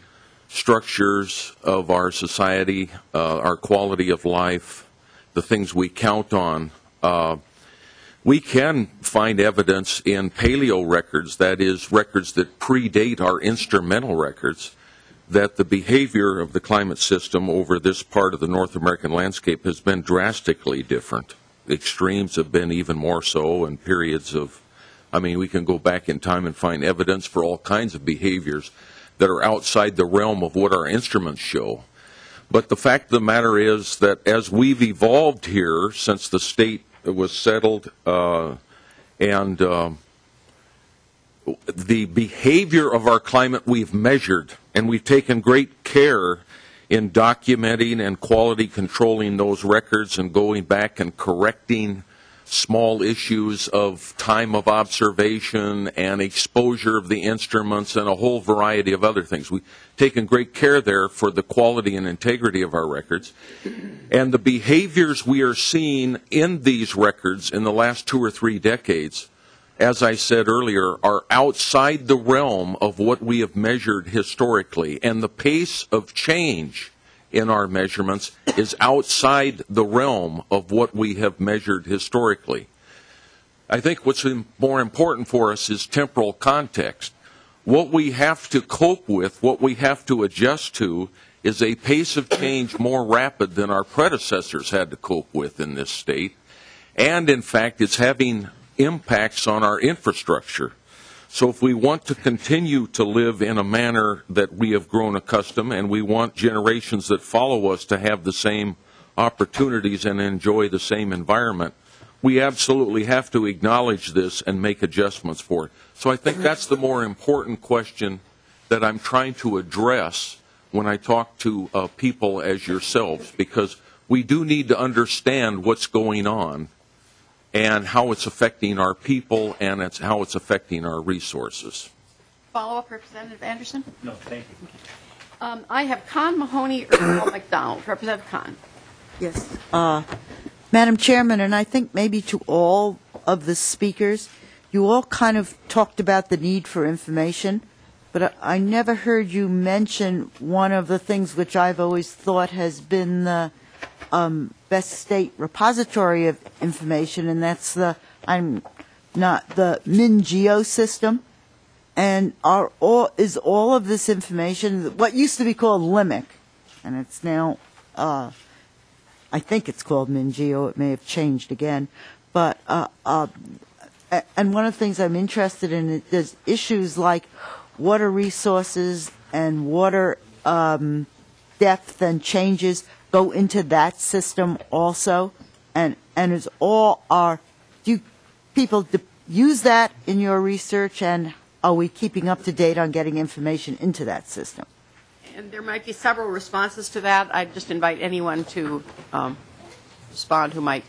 structures of our society, our quality of life, the things we count on. We can find evidence in paleo records, that is, records that predate our instrumental records, that the behavior of the climate system over this part of the North American landscape has been drastically different. Extremes have been even more so, and periods of, we can go back in time and find evidence for all kinds of behaviors that are outside the realm of what our instruments show. But the fact of the matter is that as we've evolved here since the state was settled, and the behavior of our climate we've measured, and we've taken great care in documenting and quality controlling those records and going back and correcting small issues of time of observation and exposure of the instruments and a whole variety of other things. We've taken great care there for the quality and integrity of our records. And the behaviors we are seeing in these records in the last 2 or 3 decades, as I said earlier, are outside the realm of what we have measured historically. And the pace of change in our measurements is outside the realm of what we have measured historically. I think what's more important for us is temporal context. What we have to cope with, what we have to adjust to, is a pace of change more rapid than our predecessors had to cope with in this state. And in fact, it's having impacts on our infrastructure. So if we want to continue to live in a manner that we have grown accustomed, and we want generations that follow us to have the same opportunities and enjoy the same environment, we absolutely have to acknowledge this and make adjustments for it. So I think that's the more important question that I'm trying to address when I talk to people as yourselves, because we do need to understand what's going on and how it's affecting our people and how it's affecting our resources. Follow-up, Representative Anderson? No, thank you. I have Con Mahoney, Earl McDonald. Representative Con. Yes. Madam Chairman, and I think maybe to all of the speakers, you all kind of talked about the need for information, but I never heard you mention one of the things which I've always thought has been the best state repository of information, and that's the MinGeo system. And is all of this information, what used to be called LIMIC, and it's now, I think it's called MinGeo, it may have changed again, but, and one of the things I'm interested in is issues like water resources and water depth and changes go into that system also, and is do people use that in your research, and are we keeping up to date on getting information into that system? And there might be several responses to that. I'd just invite anyone to respond who might.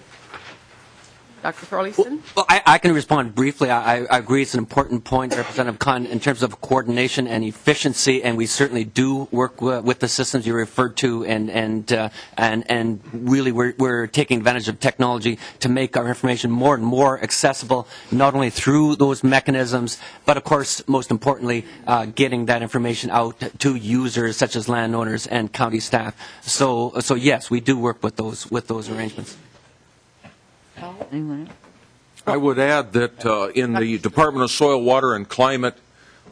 Dr. Thorleyson? Well, I can respond briefly. I agree it's an important point, Representative Kahn, in terms of coordination and efficiency, and we certainly do work with the systems you referred to, and really we're taking advantage of technology to make our information more and more accessible, not only through those mechanisms, but of course, most importantly, getting that information out to users such as landowners and county staff. So yes, we do work with those arrangements. I would add that in the Department of Soil, Water, and Climate,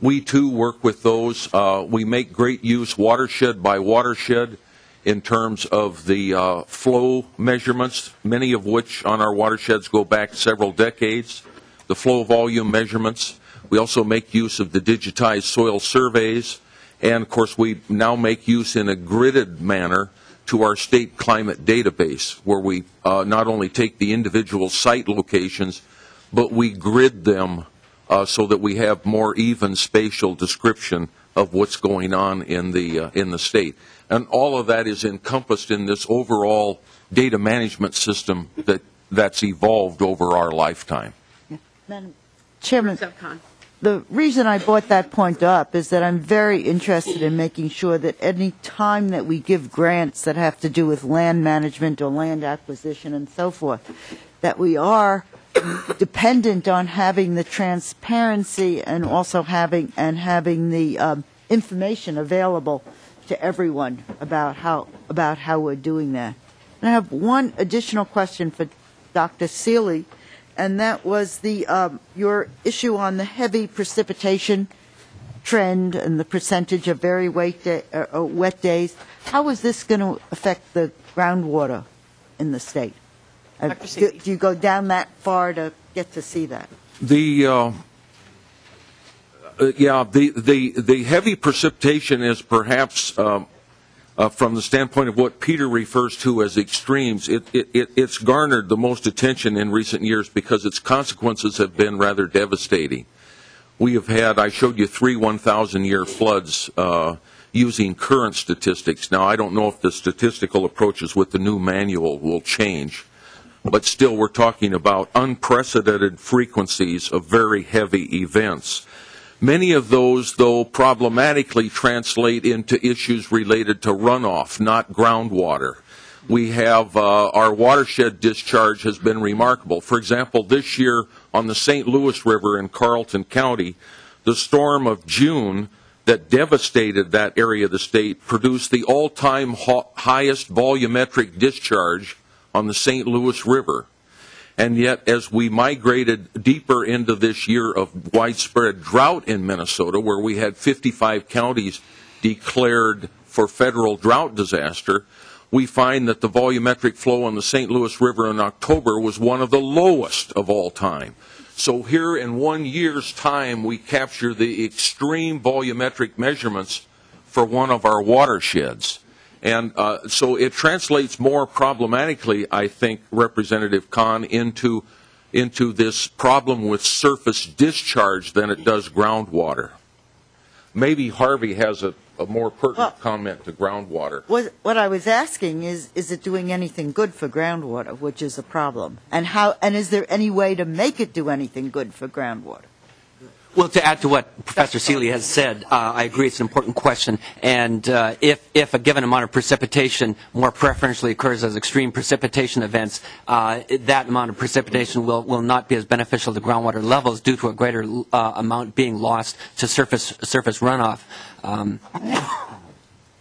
we too work with those. We make great use watershed by watershed in terms of the flow measurements, many of which on our watersheds go back several decades, the flow volume measurements. We also make use of the digitized soil surveys, and of course we now make use in a gridded manner to our state climate database, where we not only take the individual site locations, but we grid them so that we have more even spatial description of what's going on in the state. And all of that is encompassed in this overall data management system that's evolved over our lifetime. Madam Chairman, the reason I brought that point up is that I'm very interested in making sure that any time that we give grants that have to do with land management or land acquisition and so forth, that we are dependent on having the transparency and also having the information available to everyone about how we're doing that. And I have one additional question for Dr. Seeley, and that was your issue on the heavy precipitation trend and the percentage of very wet days. How is this going to affect the groundwater in the state? Do you go down that far to get to see that? The heavy precipitation is perhaps from the standpoint of what Peter refers to as extremes, it's garnered the most attention in recent years because its consequences have been rather devastating. We have had, I showed you 3 1,000-year floods using current statistics. Now, I don't know if the statistical approaches with the new manual will change, but still we're talking about unprecedented frequencies of very heavy events. Many of those, though, problematically translate into issues related to runoff, not groundwater. We have our watershed discharge has been remarkable. For example, this year on the St. Louis River in Carleton County, the storm of June that devastated that area of the state produced the all-time highest volumetric discharge on the St. Louis River. And yet, as we migrated deeper into this year of widespread drought in Minnesota, where we had 55 counties declared for federal drought disaster, we find that the volumetric flow on the St. Louis River in October was one of the lowest of all time. So here in 1 year's time, we capture the extreme volumetric measurements for one of our watersheds. And so it translates more problematically, I think, Representative Kahn, into this problem with surface discharge than it does groundwater. Maybe Harvey has a more pertinent comment to groundwater. What I was asking is it doing anything good for groundwater, which is a problem? And is there any way to make it do anything good for groundwater? Well, to add to what Professor Seeley has said, I agree it's an important question. And if a given amount of precipitation more preferentially occurs as extreme precipitation events, that amount of precipitation will not be as beneficial to groundwater levels due to a greater amount being lost to surface runoff.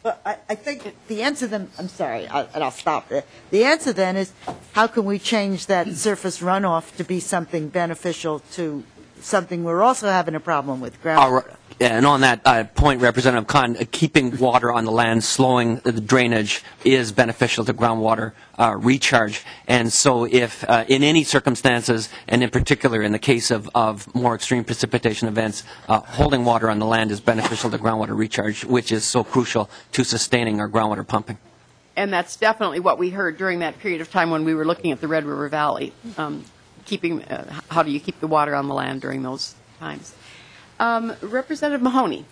But I think the answer then, I'm sorry, and I'll stop there. The answer then is how can we change that surface runoff to be something beneficial to something we're also having a problem with, groundwater. And on that point, Representative Khan, keeping water on the land, slowing the drainage is beneficial to groundwater recharge. And so if in any circumstances, and in particular in the case of more extreme precipitation events, holding water on the land is beneficial to groundwater recharge, which is so crucial to sustaining our groundwater pumping. And that's definitely what we heard during that period of time when we were looking at the Red River Valley, how do you keep the water on the land during those times. Representative Mahoney.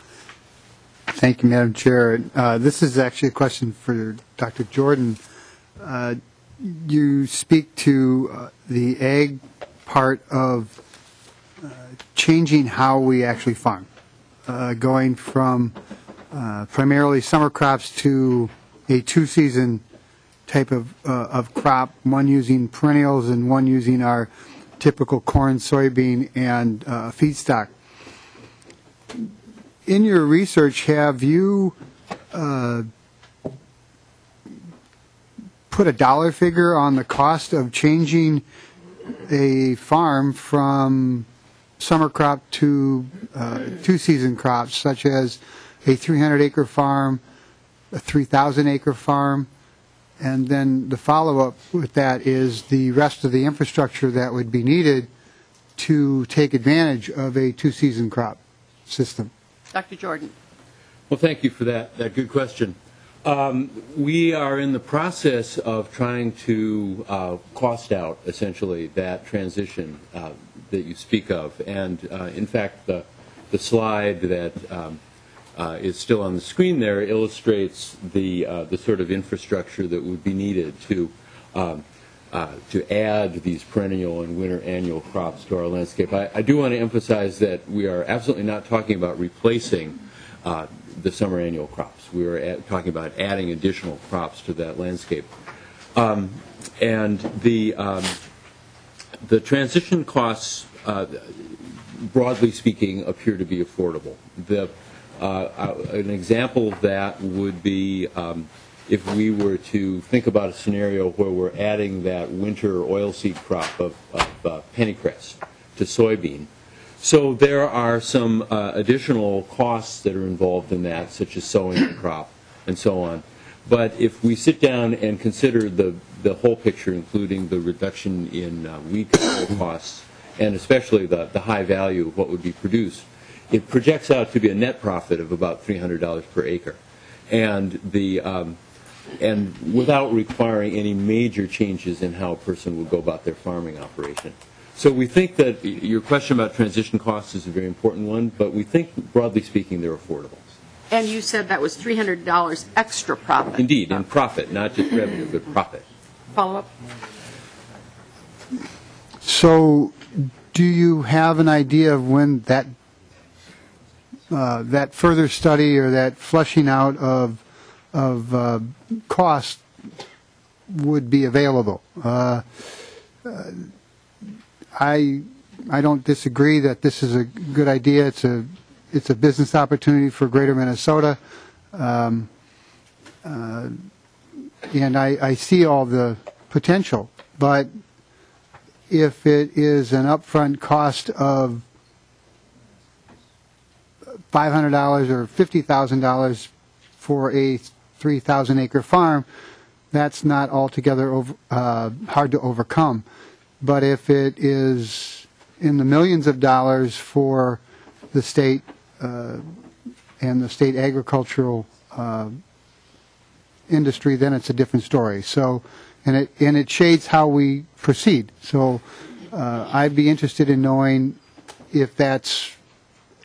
Thank you, Madam Chair. This is actually a question for Dr. Jordan. You speak to the ag part of changing how we actually farm, going from primarily summer crops to a two-season type of crop, one using perennials and one using our typical corn, soybean, and feedstock. In your research, have you put a dollar figure on the cost of changing a farm from summer crop to two-season crops, such as a 300-acre farm, a 3,000-acre farm, and then the follow-up with that is the rest of the infrastructure that would be needed to take advantage of a two-season crop system? Dr. Jordan. Well, thank you for that good question. We are in the process of trying to cost out, essentially, that transition that you speak of. And, in fact, the slide that is still on the screen there illustrates the sort of infrastructure that would be needed to add these perennial and winter annual crops to our landscape. I do want to emphasize that we are absolutely not talking about replacing the summer annual crops. We are talking about adding additional crops to that landscape. And the transition costs, broadly speaking, appear to be affordable. An example of that would be if we were to think about a scenario where we're adding that winter oilseed crop of pennycress to soybean. So there are some additional costs that are involved in that, such as sowing the crop and so on. But if we sit down and consider the whole picture, including the reduction in weed control costs, and especially the high value of what would be produced, it projects out to be a net profit of about $300 per acre. And and without requiring any major changes in how a person would go about their farming operation. So we think that your question about transition costs is a very important one, but we think, broadly speaking, they're affordable. And you said that was $300 extra profit. Indeed, in profit, not just revenue, but profit. Follow-up? So do you have an idea of when that that further study or that fleshing out of cost would be available? I don't disagree that this is a good idea. It's a business opportunity for Greater Minnesota, and I see all the potential. But if it is an upfront cost of $500 or $50,000 for a 3,000-acre farm, that's not altogether hard to overcome. But if it is in the millions of dollars for the state and the state agricultural industry, then it's a different story. So, and it shades how we proceed. So, I'd be interested in knowing if that's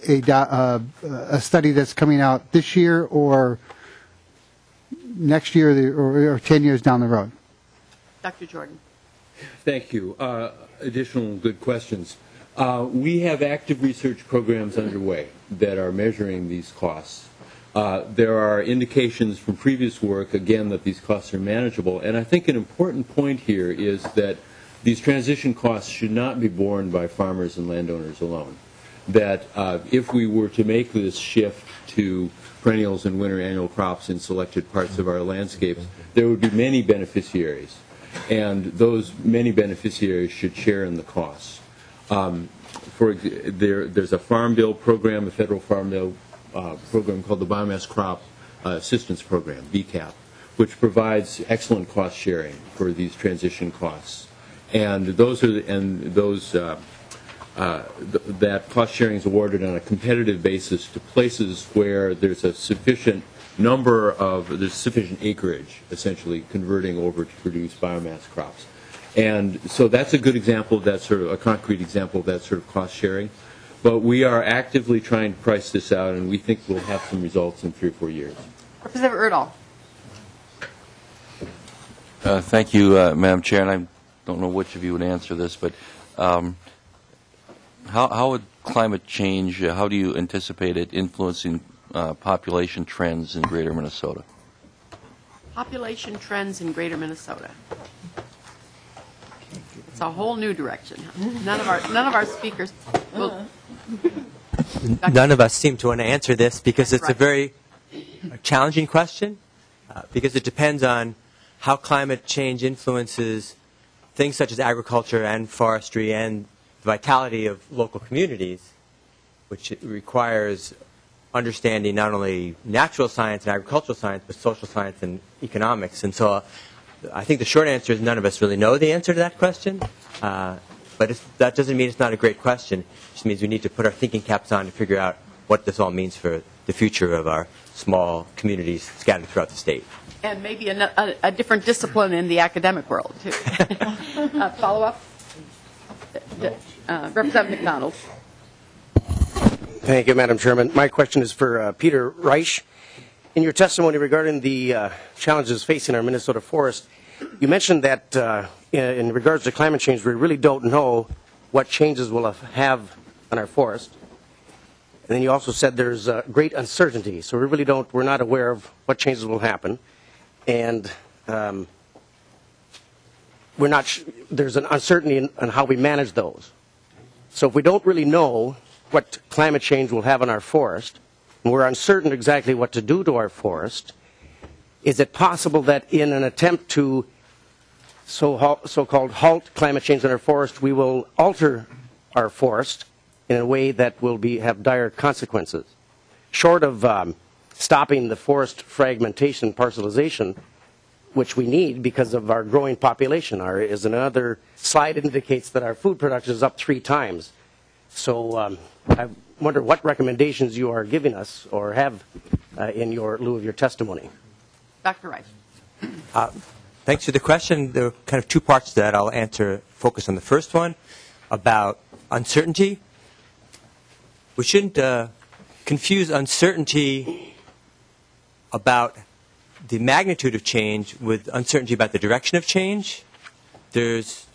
a study that's coming out this year or next year or 10 years down the road. Dr. Jordan. Thank you. Additional good questions. We have active research programs underway that are measuring these costs. There are indications from previous work, again, that these costs are manageable. And I think an important point here is that these transition costs should not be borne by farmers and landowners alone. That if we were to make this shift to perennials and winter annual crops in selected parts of our landscapes, there would be many beneficiaries. And those many beneficiaries should share in the costs. there's a Farm Bill program, a federal Farm Bill program called the Biomass Crop Assistance Program, BCAP, which provides excellent cost sharing for these transition costs. And that cost sharing is awarded on a competitive basis to places where there's a sufficient acreage, essentially converting over to produce biomass crops. And so that's a good example of that sort of, a concrete example of that sort of cost sharing. But we are actively trying to price this out, and we think we'll have some results in 3 or 4 years. Representative Erdahl. Thank you, Madam Chair, and I don't know which of you would answer this, but how would climate change, how do you anticipate it influencing population trends in greater Minnesota? Population trends in greater Minnesota. It's a whole new direction. None of our speakers will. None of us seem to want to answer this because it's a very challenging question because it depends on how climate change influences things such as agriculture and forestry and the vitality of local communities, which requires understanding not only natural science and agricultural science, but social science and economics. And so I think the short answer is none of us really know the answer to that question. But that doesn't mean it's not a great question. It just means we need to put our thinking caps on to figure out what this all means for the future of our small communities scattered throughout the state. And maybe a different discipline in the academic world, too. Follow up? Representative McDonald. Thank you, Madam Chairman. My question is for Peter Reich. In your testimony regarding the challenges facing our Minnesota forest, you mentioned that in regards to climate change, we really don't know what changes we'll have on our forest. And then you also said there's great uncertainty, so we're not aware of what changes will happen. And there's an uncertainty on how we manage those. So if we don't really know what climate change will have on our forest, and we're uncertain exactly what to do to our forest, is it possible that in an attempt to so-called halt climate change in our forest, we will alter our forest in a way that will have dire consequences? Short of stopping the forest fragmentation, parcelization, which we need because of our growing population. As another slide indicates that our food production is up 3 times. So I wonder what recommendations you are giving us or have in lieu of your testimony. Dr. Reich. Thanks for the question. There are kind of 2 parts to that. I'll focus on the first one about uncertainty. We shouldn't confuse uncertainty about the magnitude of change with uncertainty about the direction of change. There's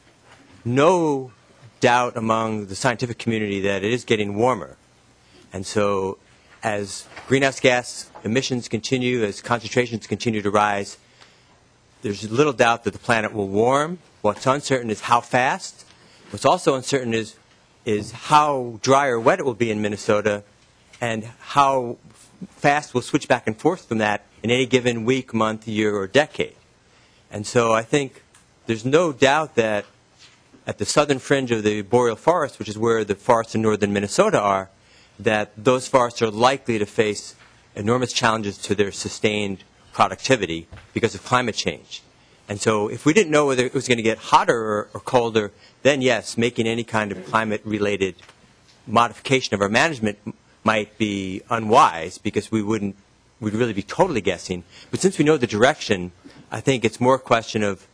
no doubt among the scientific community that it is getting warmer. And so as greenhouse gas emissions continue, as concentrations continue to rise, there's little doubt that the planet will warm. What's uncertain is how fast. What's also uncertain is how dry or wet it will be in Minnesota and how fast we'll switch back and forth from that in any given week, month, year, or decade. And so I think there's no doubt that at the southern fringe of the boreal forest, which is where the forests in northern Minnesota are, that those forests are likely to face enormous challenges to their sustained productivity because of climate change. And so if we didn't know whether it was going to get hotter or colder, then yes, making any kind of climate-related modification of our management might be unwise because we'd really be totally guessing. But since we know the direction, I think it's more a question of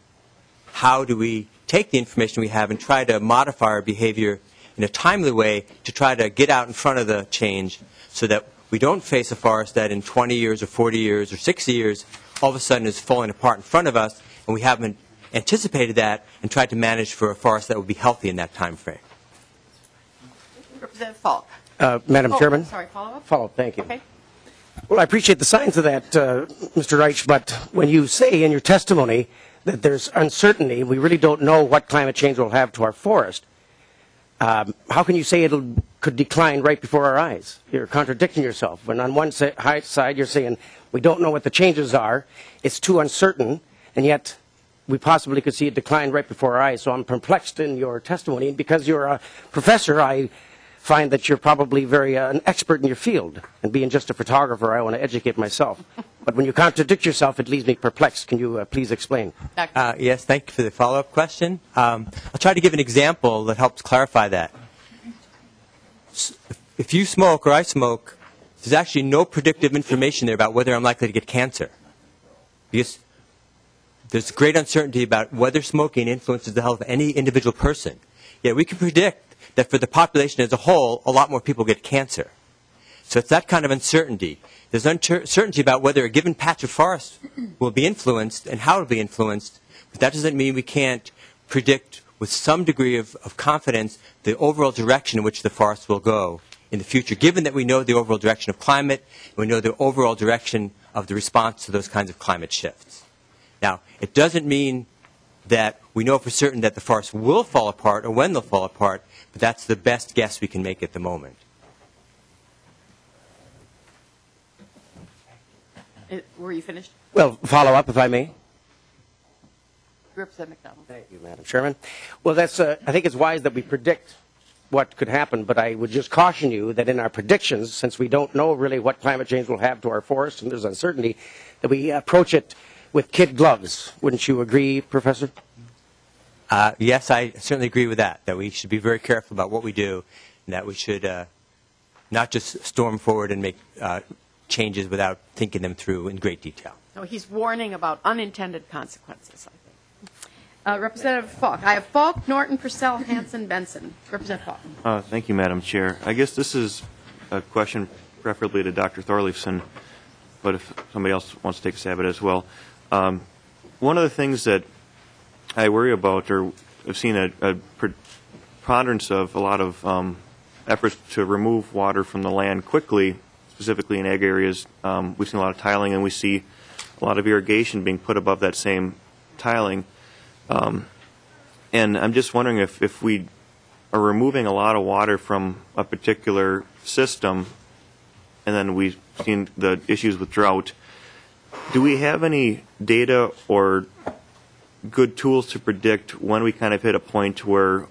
how do we take the information we have and try to modify our behavior in a timely way to try to get out in front of the change so that we don't face a forest that in 20 years or 40 years or 60 years all of a sudden is falling apart in front of us and we haven't anticipated that and tried to manage for a forest that would be healthy in that time frame. Representative Falk. Madam Chairman? Sorry, follow-up? Follow-up, thank you. Okay. Well, I appreciate the science of that, Mr. Reich, but when you say in your testimony that there's uncertainty, we really don't know what climate change will have to our forest, how can you say it could decline right before our eyes? You're contradicting yourself. When on one side you're saying we don't know what the changes are, it's too uncertain, and yet we possibly could see it decline right before our eyes. So I'm perplexed in your testimony, and because you're a professor, I find that you're probably very an expert in your field. And being just a photographer, I want to educate myself. But when you contradict yourself, it leaves me perplexed. Can you please explain? Yes, thank you for the follow-up question. I'll try to give an example that helps clarify that. If you smoke or I smoke, there's actually no predictive information there about whether I'm likely to get cancer. Because there's great uncertainty about whether smoking influences the health of any individual person. Yet we can predict that for the population as a whole, a lot more people get cancer. So it's that kind of uncertainty. There's uncertainty about whether a given patch of forest will be influenced and how it will be influenced, but that doesn't mean we can't predict with some degree of confidence the overall direction in which the forest will go in the future, given that we know the overall direction of climate, and we know the overall direction of the response to those kinds of climate shifts. Now, it doesn't mean that we know for certain that the forests will fall apart or when they'll fall apart, but that's the best guess we can make at the moment. Were you finished? Well, follow up, if I may. Representative McDonald. Thank you, Madam Chairman. Well, that's, I think it's wise that we predict what could happen, but I would just caution you that in our predictions, since we don't know really what climate change will have to our forests and there's uncertainty, that we approach it with kid gloves. Wouldn't you agree, Professor? Yes, I certainly agree with that we should be very careful about what we do, and that we should not just storm forward and make changes without thinking them through in great detail. No, he's warning about unintended consequences, I think. Representative Falk. I have Falk, Norton, Purcell, Hansen, Benson. Representative Falk. Thank you, Madam Chair. I guess this is a question preferably to Dr. Thorleifson, but if somebody else wants to take a stab at it as well. One of the things that I worry about, or I've seen a preponderance of a lot of efforts to remove water from the land quickly, specifically in ag areas. We've seen a lot of tiling, and we see a lot of irrigation being put above that same tiling. And I'm just wondering if we are removing a lot of water from a particular system, and then we've seen the issues with drought, do we have any data or good tools to predict when we kind of hit a point where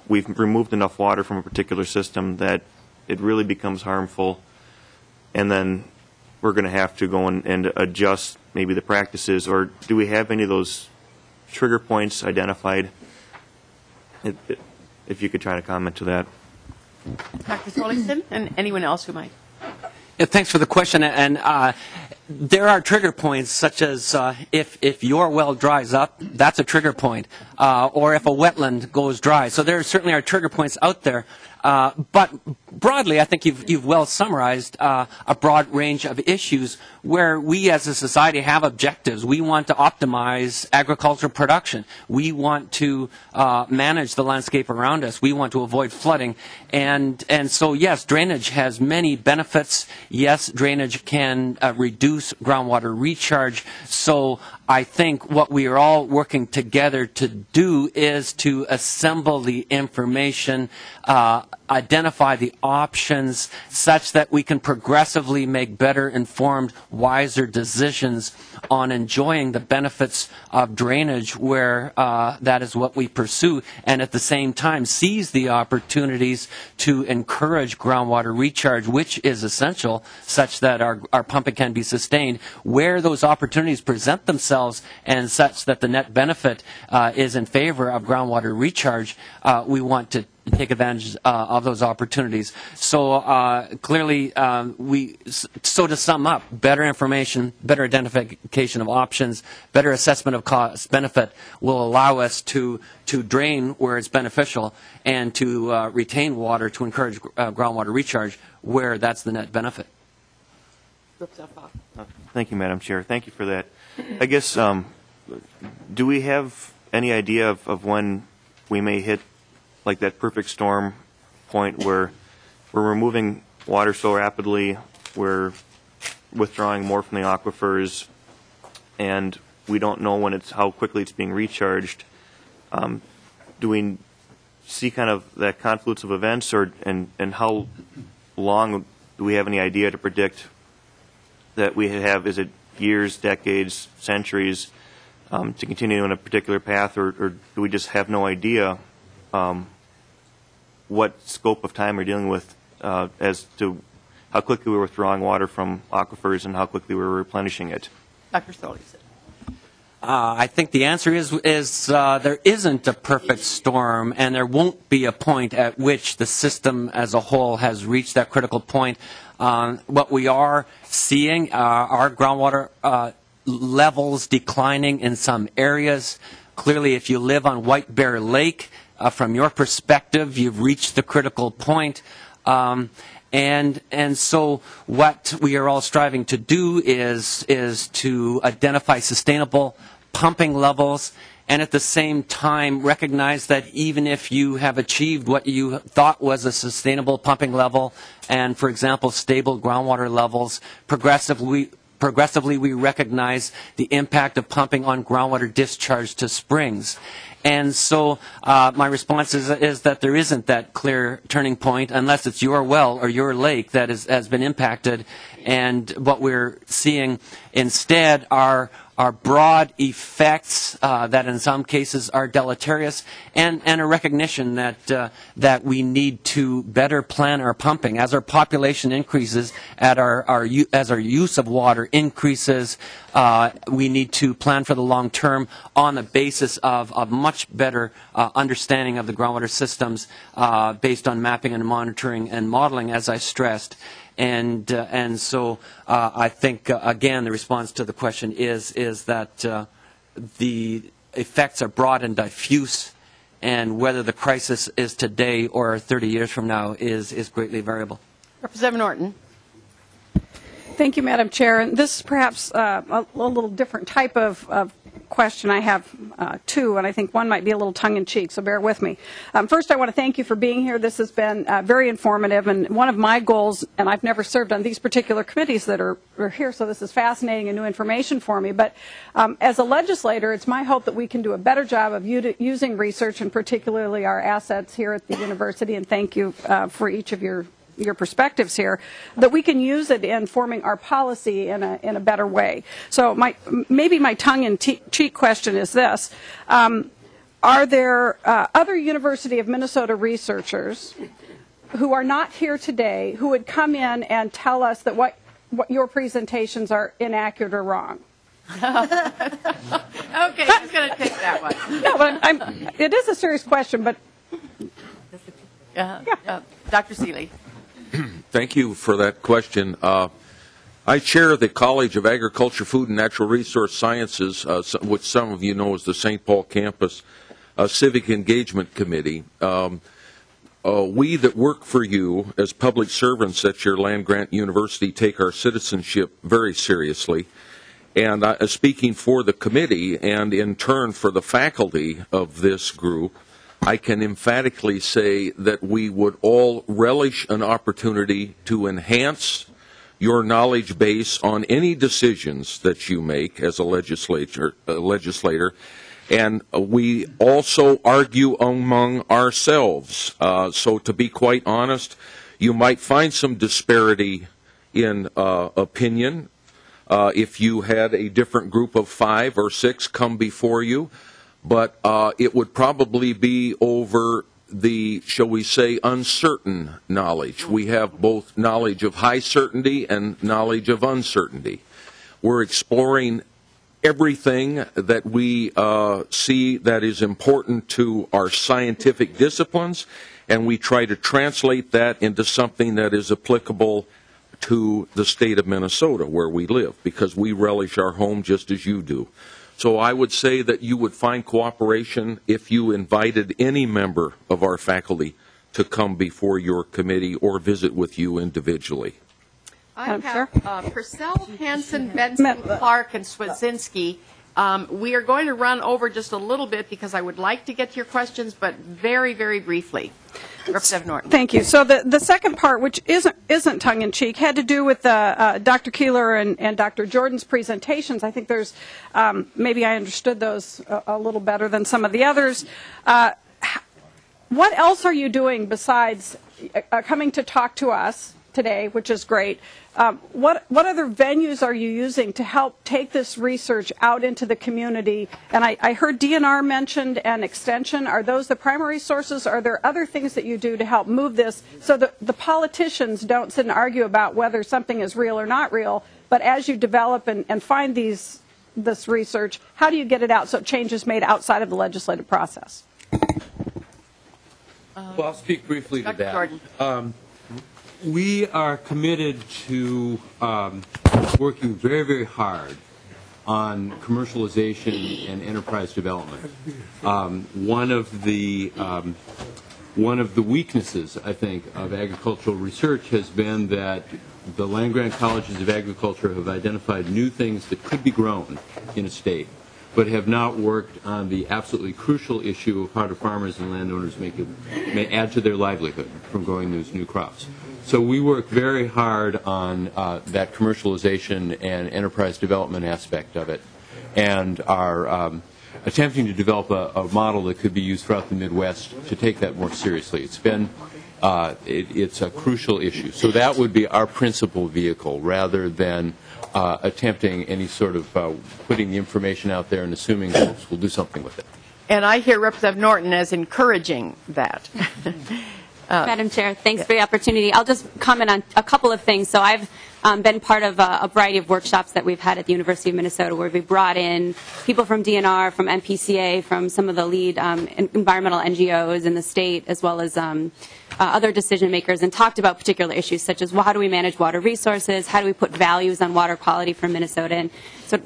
we've removed enough water from a particular system that it really becomes harmful, and then we're going to have to go and adjust maybe the practices? Or do we have any of those trigger points identified? If you could try to comment to that. Dr. Thorleifson and anyone else who might. Yeah, thanks for the question. And there are trigger points, such as if your well dries up, that's a trigger point, or if a wetland goes dry. So there certainly are trigger points out there. But broadly, I think you've well summarized a broad range of issues where we as a society have objectives. We want to optimize agricultural production. We want to manage the landscape around us. We want to avoid flooding. And so, yes, drainage has many benefits. Yes, drainage can reduce groundwater recharge. So I think what we are all working together to do is to assemble the information, identify the options such that we can progressively make better informed, wiser decisions on enjoying the benefits of drainage where that is what we pursue, and at the same time seize the opportunities to encourage groundwater recharge, which is essential such that our pumping can be sustained where those opportunities present themselves, and such that the net benefit is in favor of groundwater recharge. We want to take advantage of those opportunities. So clearly, so to sum up, better information, better identification of options, better assessment of cost benefit will allow us to drain where it's beneficial and to retain water to encourage groundwater recharge where that's the net benefit. Thank you, Madam Chair. Thank you for that. I guess, do we have any idea of when we may hit like that perfect storm point where we're removing water so rapidly, we're withdrawing more from the aquifers, and we don't know when how quickly it's being recharged? Do we see kind of that confluence of events, and how long do we have any idea to predict that we have? Is it years, decades, centuries to continue on a particular path, or do we just have no idea what scope of time we're dealing with as to how quickly we're withdrawing water from aquifers and how quickly we're replenishing it. Dr. Solis. I think the answer is there isn't a perfect storm, and there won't be a point at which the system as a whole has reached that critical point. What we are seeing are groundwater levels declining in some areas. Clearly, if you live on White Bear Lake, from your perspective, you've reached the critical point. And so what we are all striving to do is to identify sustainable pumping levels, and at the same time recognize that even if you have achieved what you thought was a sustainable pumping level, and for example stable groundwater levels, progressively we recognize the impact of pumping on groundwater discharge to springs. And so my response is that there isn't that clear turning point unless it's your well or your lake that has been impacted. And what we're seeing instead are broad effects that in some cases are deleterious, and a recognition that we need to better plan our pumping. As our population increases, as our use of increases, increases, we need to plan for the long term on the basis of a much better understanding of the groundwater systems based on mapping and monitoring and modeling, as I stressed. And so I think, again, the response to the question is that the effects are broad and diffuse, and whether the crisis is today or 30 years from now is greatly variable. Representative Norton. Thank you, Madam Chair. And this is perhaps a little different type of question. I have two, and I think one might be a little tongue-in-cheek, so bear with me. First, I want to thank you for being here. This has been very informative, and one of my goals, and I've never served on these particular committees that are here, so this is fascinating and new information for me. But as a legislator, it's my hope that we can do a better job of using research, and particularly our assets here at the university, and thank you for each of your perspectives here, that we can use it in forming our policy in a better way. So maybe my tongue-in-cheek question is this. Are there other University of Minnesota researchers who are not here today who would come in and tell us that what your presentations are inaccurate or wrong? Okay, who's going to take that one? No, but it is a serious question, but... Dr. Seeley. Thank you for that question. I chair the College of Agriculture, Food, and Natural Resource Sciences, which some of you know is the St. Paul campus Civic Engagement Committee. We that work for you as public servants at your land-grant university take our citizenship very seriously. And speaking for the committee and in turn for the faculty of this group, I can emphatically say that we would all relish an opportunity to enhance your knowledge base on any decisions that you make as a legislator. And we also argue among ourselves. So to be quite honest, you might find some disparity in opinion if you had a different group of 5 or 6 come before you. But it would probably be over the, shall we say, uncertain knowledge. We have both knowledge of high certainty and knowledge of uncertainty. We're exploring everything that we see that is important to our scientific disciplines, and we try to translate that into something that is applicable to the state of Minnesota where we live, because we relish our home just as you do. So I would say that you would find cooperation if you invited any member of our faculty to come before your committee or visit with you individually. I have Purcell, Hansen, Benson, Clark, and Swedzinski. We are going to run over just a little bit because I would like to get to your questions, but very, very briefly. Representative Norton. Thank you. So the second part, which isn't tongue-in-cheek, had to do with Dr. Keeler and Dr. Jordan's presentations. I think there's maybe I understood those a little better than some of the others. What else are you doing besides coming to talk to us today, which is great. What other venues are you using to help take this research out into the community? And I heard DNR mentioned and extension. Are those the primary sources? Are there other things that you do to help move this so that the politicians don't sit and argue about whether something is real or not real, but as you develop and find this research, how do you get it out so change is made outside of the legislative process? Well, I'll speak briefly to Dr. that. Jordan. We are committed to working very, very hard on commercialization and enterprise development. One of the weaknesses, I think, of agricultural research has been that the land-grant colleges of agriculture have identified new things that could be grown in a state, but have not worked on the absolutely crucial issue of how do farmers and landowners may add to their livelihood from growing those new crops. So we work very hard on that commercialization and enterprise development aspect of it, and are attempting to develop a model that could be used throughout the Midwest to take that more seriously. It's been it's a crucial issue. So that would be our principal vehicle, rather than attempting any sort of putting the information out there and assuming folks will do something with it. And I hear Representative Norton as encouraging that. Madam Chair, thanks for the opportunity. I'll just comment on a couple of things. So I've been part of a variety of workshops that we've had at the University of Minnesota, where we brought in people from DNR, from MPCA, from some of the lead environmental NGOs in the state, as well as other decision makers, and talked about particular issues such as, well, how do we manage water resources? How do we put values on water quality for Minnesota? And so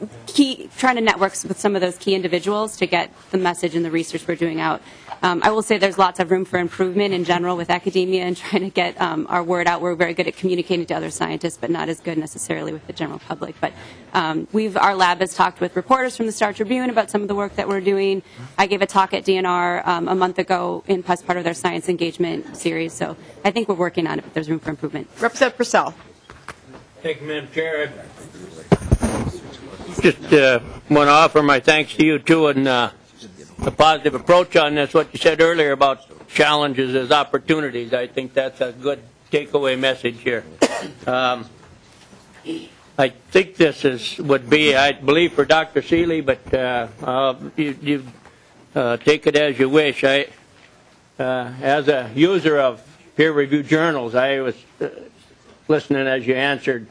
trying to network with some of those key individuals to get the message and the research we're doing out. I will say there's lots of room for improvement in general with academia and trying to get our word out. We're very good at communicating to other scientists, but not as good necessarily with the general public. But our lab has talked with reporters from the Star Tribune about some of the work that we're doing. I gave a talk at DNR a month ago as part of their science engagement series. So I think we're working on it, but there's room for improvement. Representative Purcell. Thank you, Madam Chair. I just want to offer my thanks to you, too, and the positive approach on this, what you said earlier about challenges as opportunities. I think that's a good takeaway message here. I think this would be, I believe, for Dr. Seeley, but you take it as you wish. As a user of peer-reviewed journals, I was listening as you answered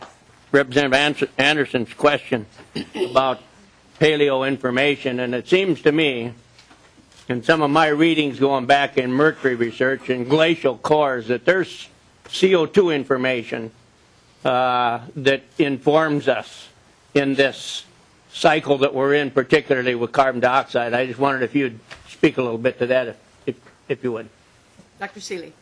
Representative Anderson's question about paleo information, and it seems to me, in some of my readings going back in mercury research and glacial cores, that there's CO2 information that informs us in this cycle that we're in, particularly with carbon dioxide. I just wondered if you'd speak a little bit to that, if you would. Dr. Seeley.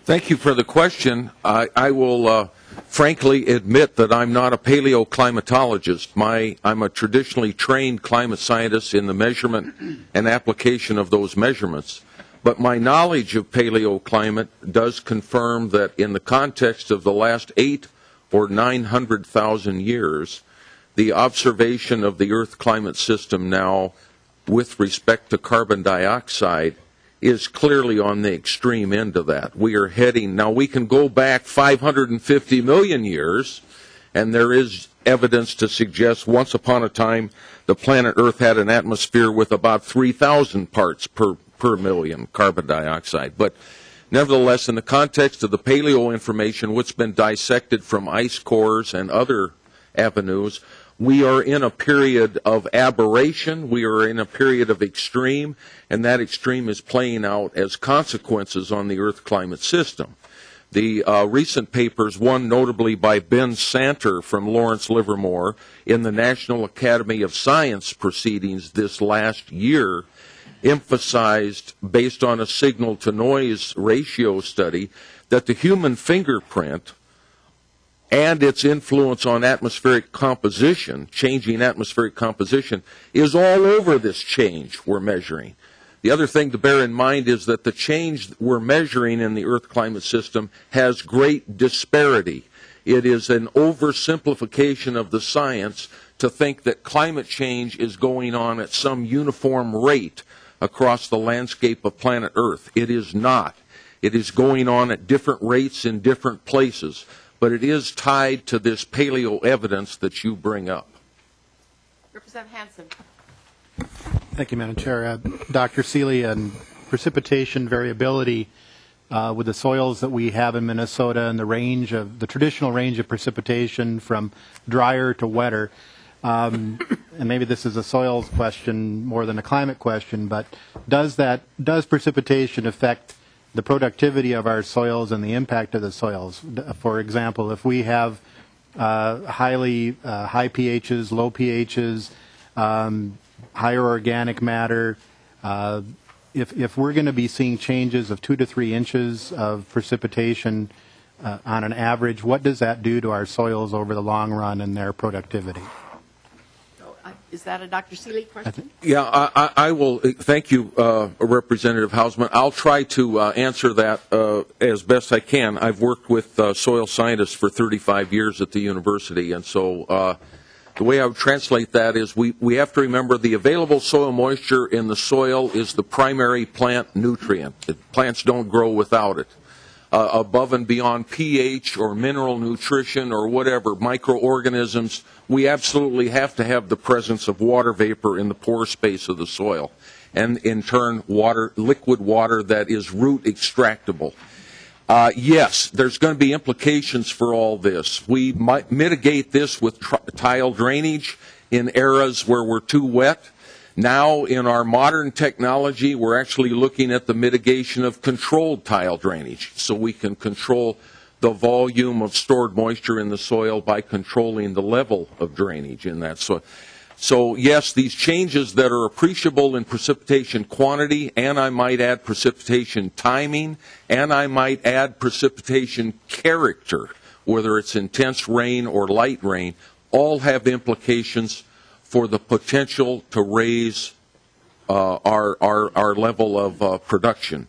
Thank you for the question. I will frankly admit that I'm not a paleoclimatologist. I'm a traditionally trained climate scientist in the measurement and application of those measurements. But my knowledge of paleoclimate does confirm that in the context of the last 800,000 or 900,000 years, the observation of the Earth climate system now with respect to carbon dioxide is clearly on the extreme end of that. We are heading, now we can go back 550 million years, and there is evidence to suggest once upon a time the planet Earth had an atmosphere with about 3,000 parts per million carbon dioxide. But nevertheless, in the context of the paleo information, what's been dissected from ice cores and other avenues, we are in a period of aberration, we are in a period of extreme, and that extreme is playing out as consequences on the Earth climate system. The recent papers, one notably by Ben Santer from Lawrence Livermore in the National Academy of Science proceedings this last year, emphasized, based on a signal-to-noise ratio study, that the human fingerprint and its influence on atmospheric composition, changing atmospheric composition, is all over this change we're measuring. The other thing to bear in mind is that the change we're measuring in the Earth climate system has great disparity. It is an oversimplification of the science to think that climate change is going on at some uniform rate across the landscape of planet Earth. It is not. It is going on at different rates in different places, but it is tied to this paleo evidence that you bring up. Representative Hansen. Thank you, Madam Chair. Dr. Seeley, and precipitation variability with the soils that we have in Minnesota and the traditional range of precipitation from drier to wetter. And maybe this is a soils question more than a climate question, but does precipitation affect the productivity of our soils and the impact of the soils? For example, if we have high pHs, low pHs, higher organic matter, if we're going to be seeing changes of 2 to 3 inches of precipitation on an average, what does that do to our soils over the long run and their productivity? Is that a Dr. Seeley question? Yeah, I will. Thank you, Representative Hausman. I'll try to answer that as best I can. I've worked with soil scientists for 35 years at the university, and so the way I would translate that is we have to remember the available soil moisture in the soil is the primary plant nutrient. Plants don't grow without it. Above and beyond pH or mineral nutrition or whatever, microorganisms, we absolutely have to have the presence of water vapor in the pore space of the soil. And in turn, liquid water that is root extractable. Yes, there's going to be implications for all this. We might mitigate this with tile drainage in areas where we're too wet. Now, in our modern technology, we're actually looking at the mitigation of controlled tile drainage, so we can control the volume of stored moisture in the soil by controlling the level of drainage in that soil. So, yes, these changes that are appreciable in precipitation quantity, and I might add precipitation timing, and I might add precipitation character, whether it's intense rain or light rain, all have implications for the potential to raise our level of production.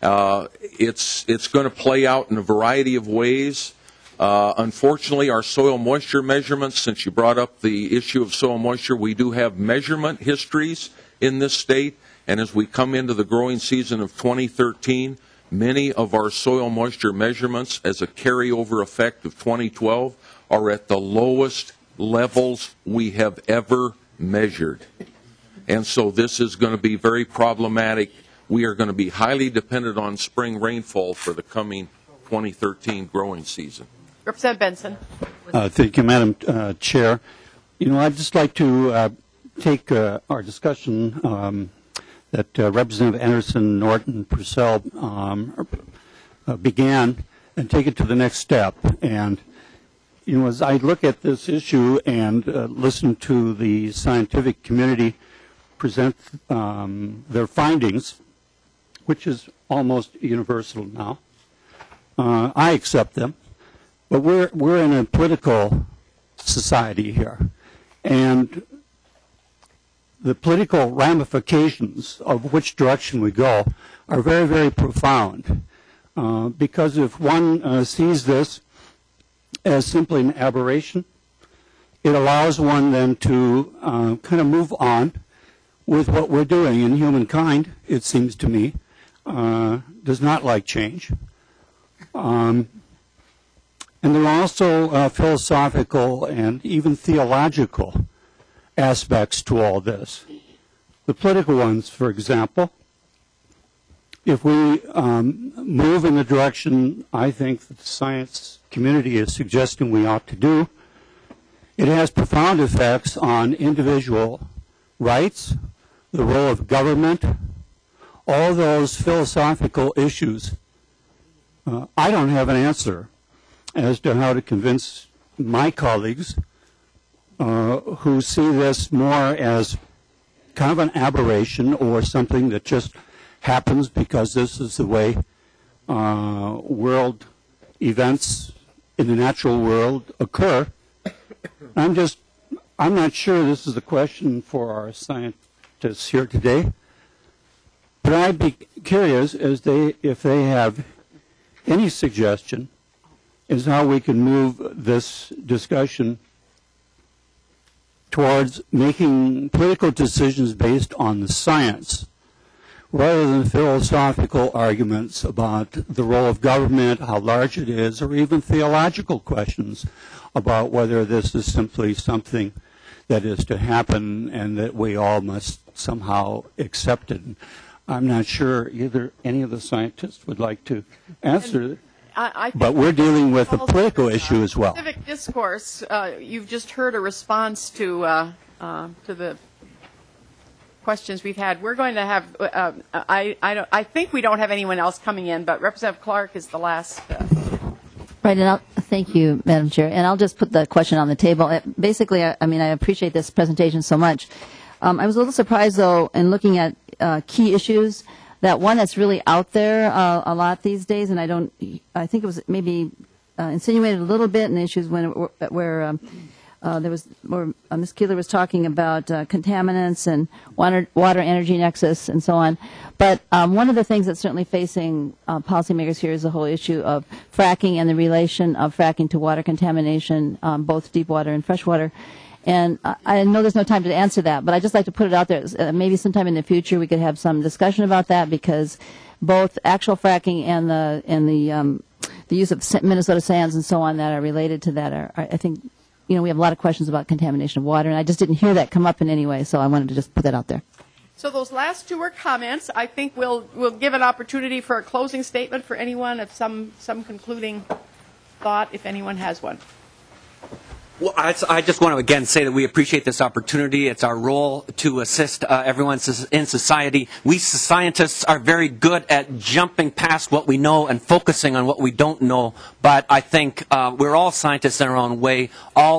It's going to play out in a variety of ways. Unfortunately, our soil moisture measurements, since you brought up the issue of soil moisture, we do have measurement histories in this state, and as we come into the growing season of 2013, many of our soil moisture measurements as a carryover effect of 2012 are at the lowest levels we have ever measured. And so this is going to be very problematic. We are going to be highly dependent on spring rainfall for the coming 2013 growing season. Representative Benson. Thank you, Madam Chair. I'd just like to take our discussion that Representative Anderson, Norton, Purcell began and take it to the next step. And as I look at this issue and listen to the scientific community present their findings, which is almost universal now, I accept them. But we're in a political society here, and the political ramifications of which direction we go are very, very profound. Because if one sees this as simply an aberration, it allows one then to kind of move on with what we're doing. And humankind, it seems to me, does not like change. And there are also philosophical and even theological aspects to all this. The political ones, for example, if we move in the direction I think that the science community is suggesting we ought to do, it has profound effects on individual rights, the role of government, all those philosophical issues. I don't have an answer as to how to convince my colleagues who see this more as kind of an aberration or something that just happens because this is the way world events in the natural world occur. I'm not sure this is a question for our scientists here today, but I'd be curious if they have any suggestion is how we can move this discussion towards making political decisions based on the science, rather than philosophical arguments about the role of government, how large it is, or even theological questions about whether this is simply something that is to happen and that we all must somehow accept it. I'm not sure either any of the scientists would like to answer, but we're dealing with a political issue as well. Civic discourse, you've just heard a response to the questions we've had. We're going to have, I think we don't have anyone else coming in, but Representative Clark is the last. Right, and thank you, Madam Chair. And I'll just put the question on the table. Basically, I appreciate this presentation so much. I was a little surprised, though, in looking at key issues, that one that's really out there a lot these days, and I think it was maybe insinuated a little bit in issues where there was, Ms. Keeler was talking about contaminants and water energy nexus and so on. But one of the things that's certainly facing policymakers here is the whole issue of fracking and the relation of fracking to water contamination, both deep water and freshwater. And I know there's no time to answer that, but I'd just like to put it out there. Maybe sometime in the future we could have some discussion about that, because both actual fracking and the use of Minnesota sands and so on that are related to that are, I think, we have a lot of questions about contamination of water, and I just didn't hear that come up in any way, so I wanted to just put that out there. So those last two were comments. I think we'll give an opportunity for a closing statement for anyone, of some concluding thought, if anyone has one. Well, I just want to again say that we appreciate this opportunity. It's our role to assist everyone in society. We scientists are very good at jumping past what we know and focusing on what we don't know. But I think we're all scientists in our own way.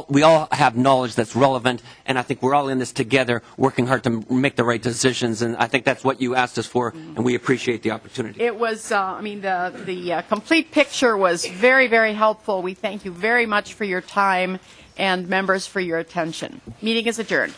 We all have knowledge that's relevant, and I think we're all in this together, working hard to make the right decisions. And I think that's what you asked us for, and we appreciate the opportunity. It was, the complete picture was very, very helpful. We thank you very much for your time, and members for your attention. Meeting is adjourned.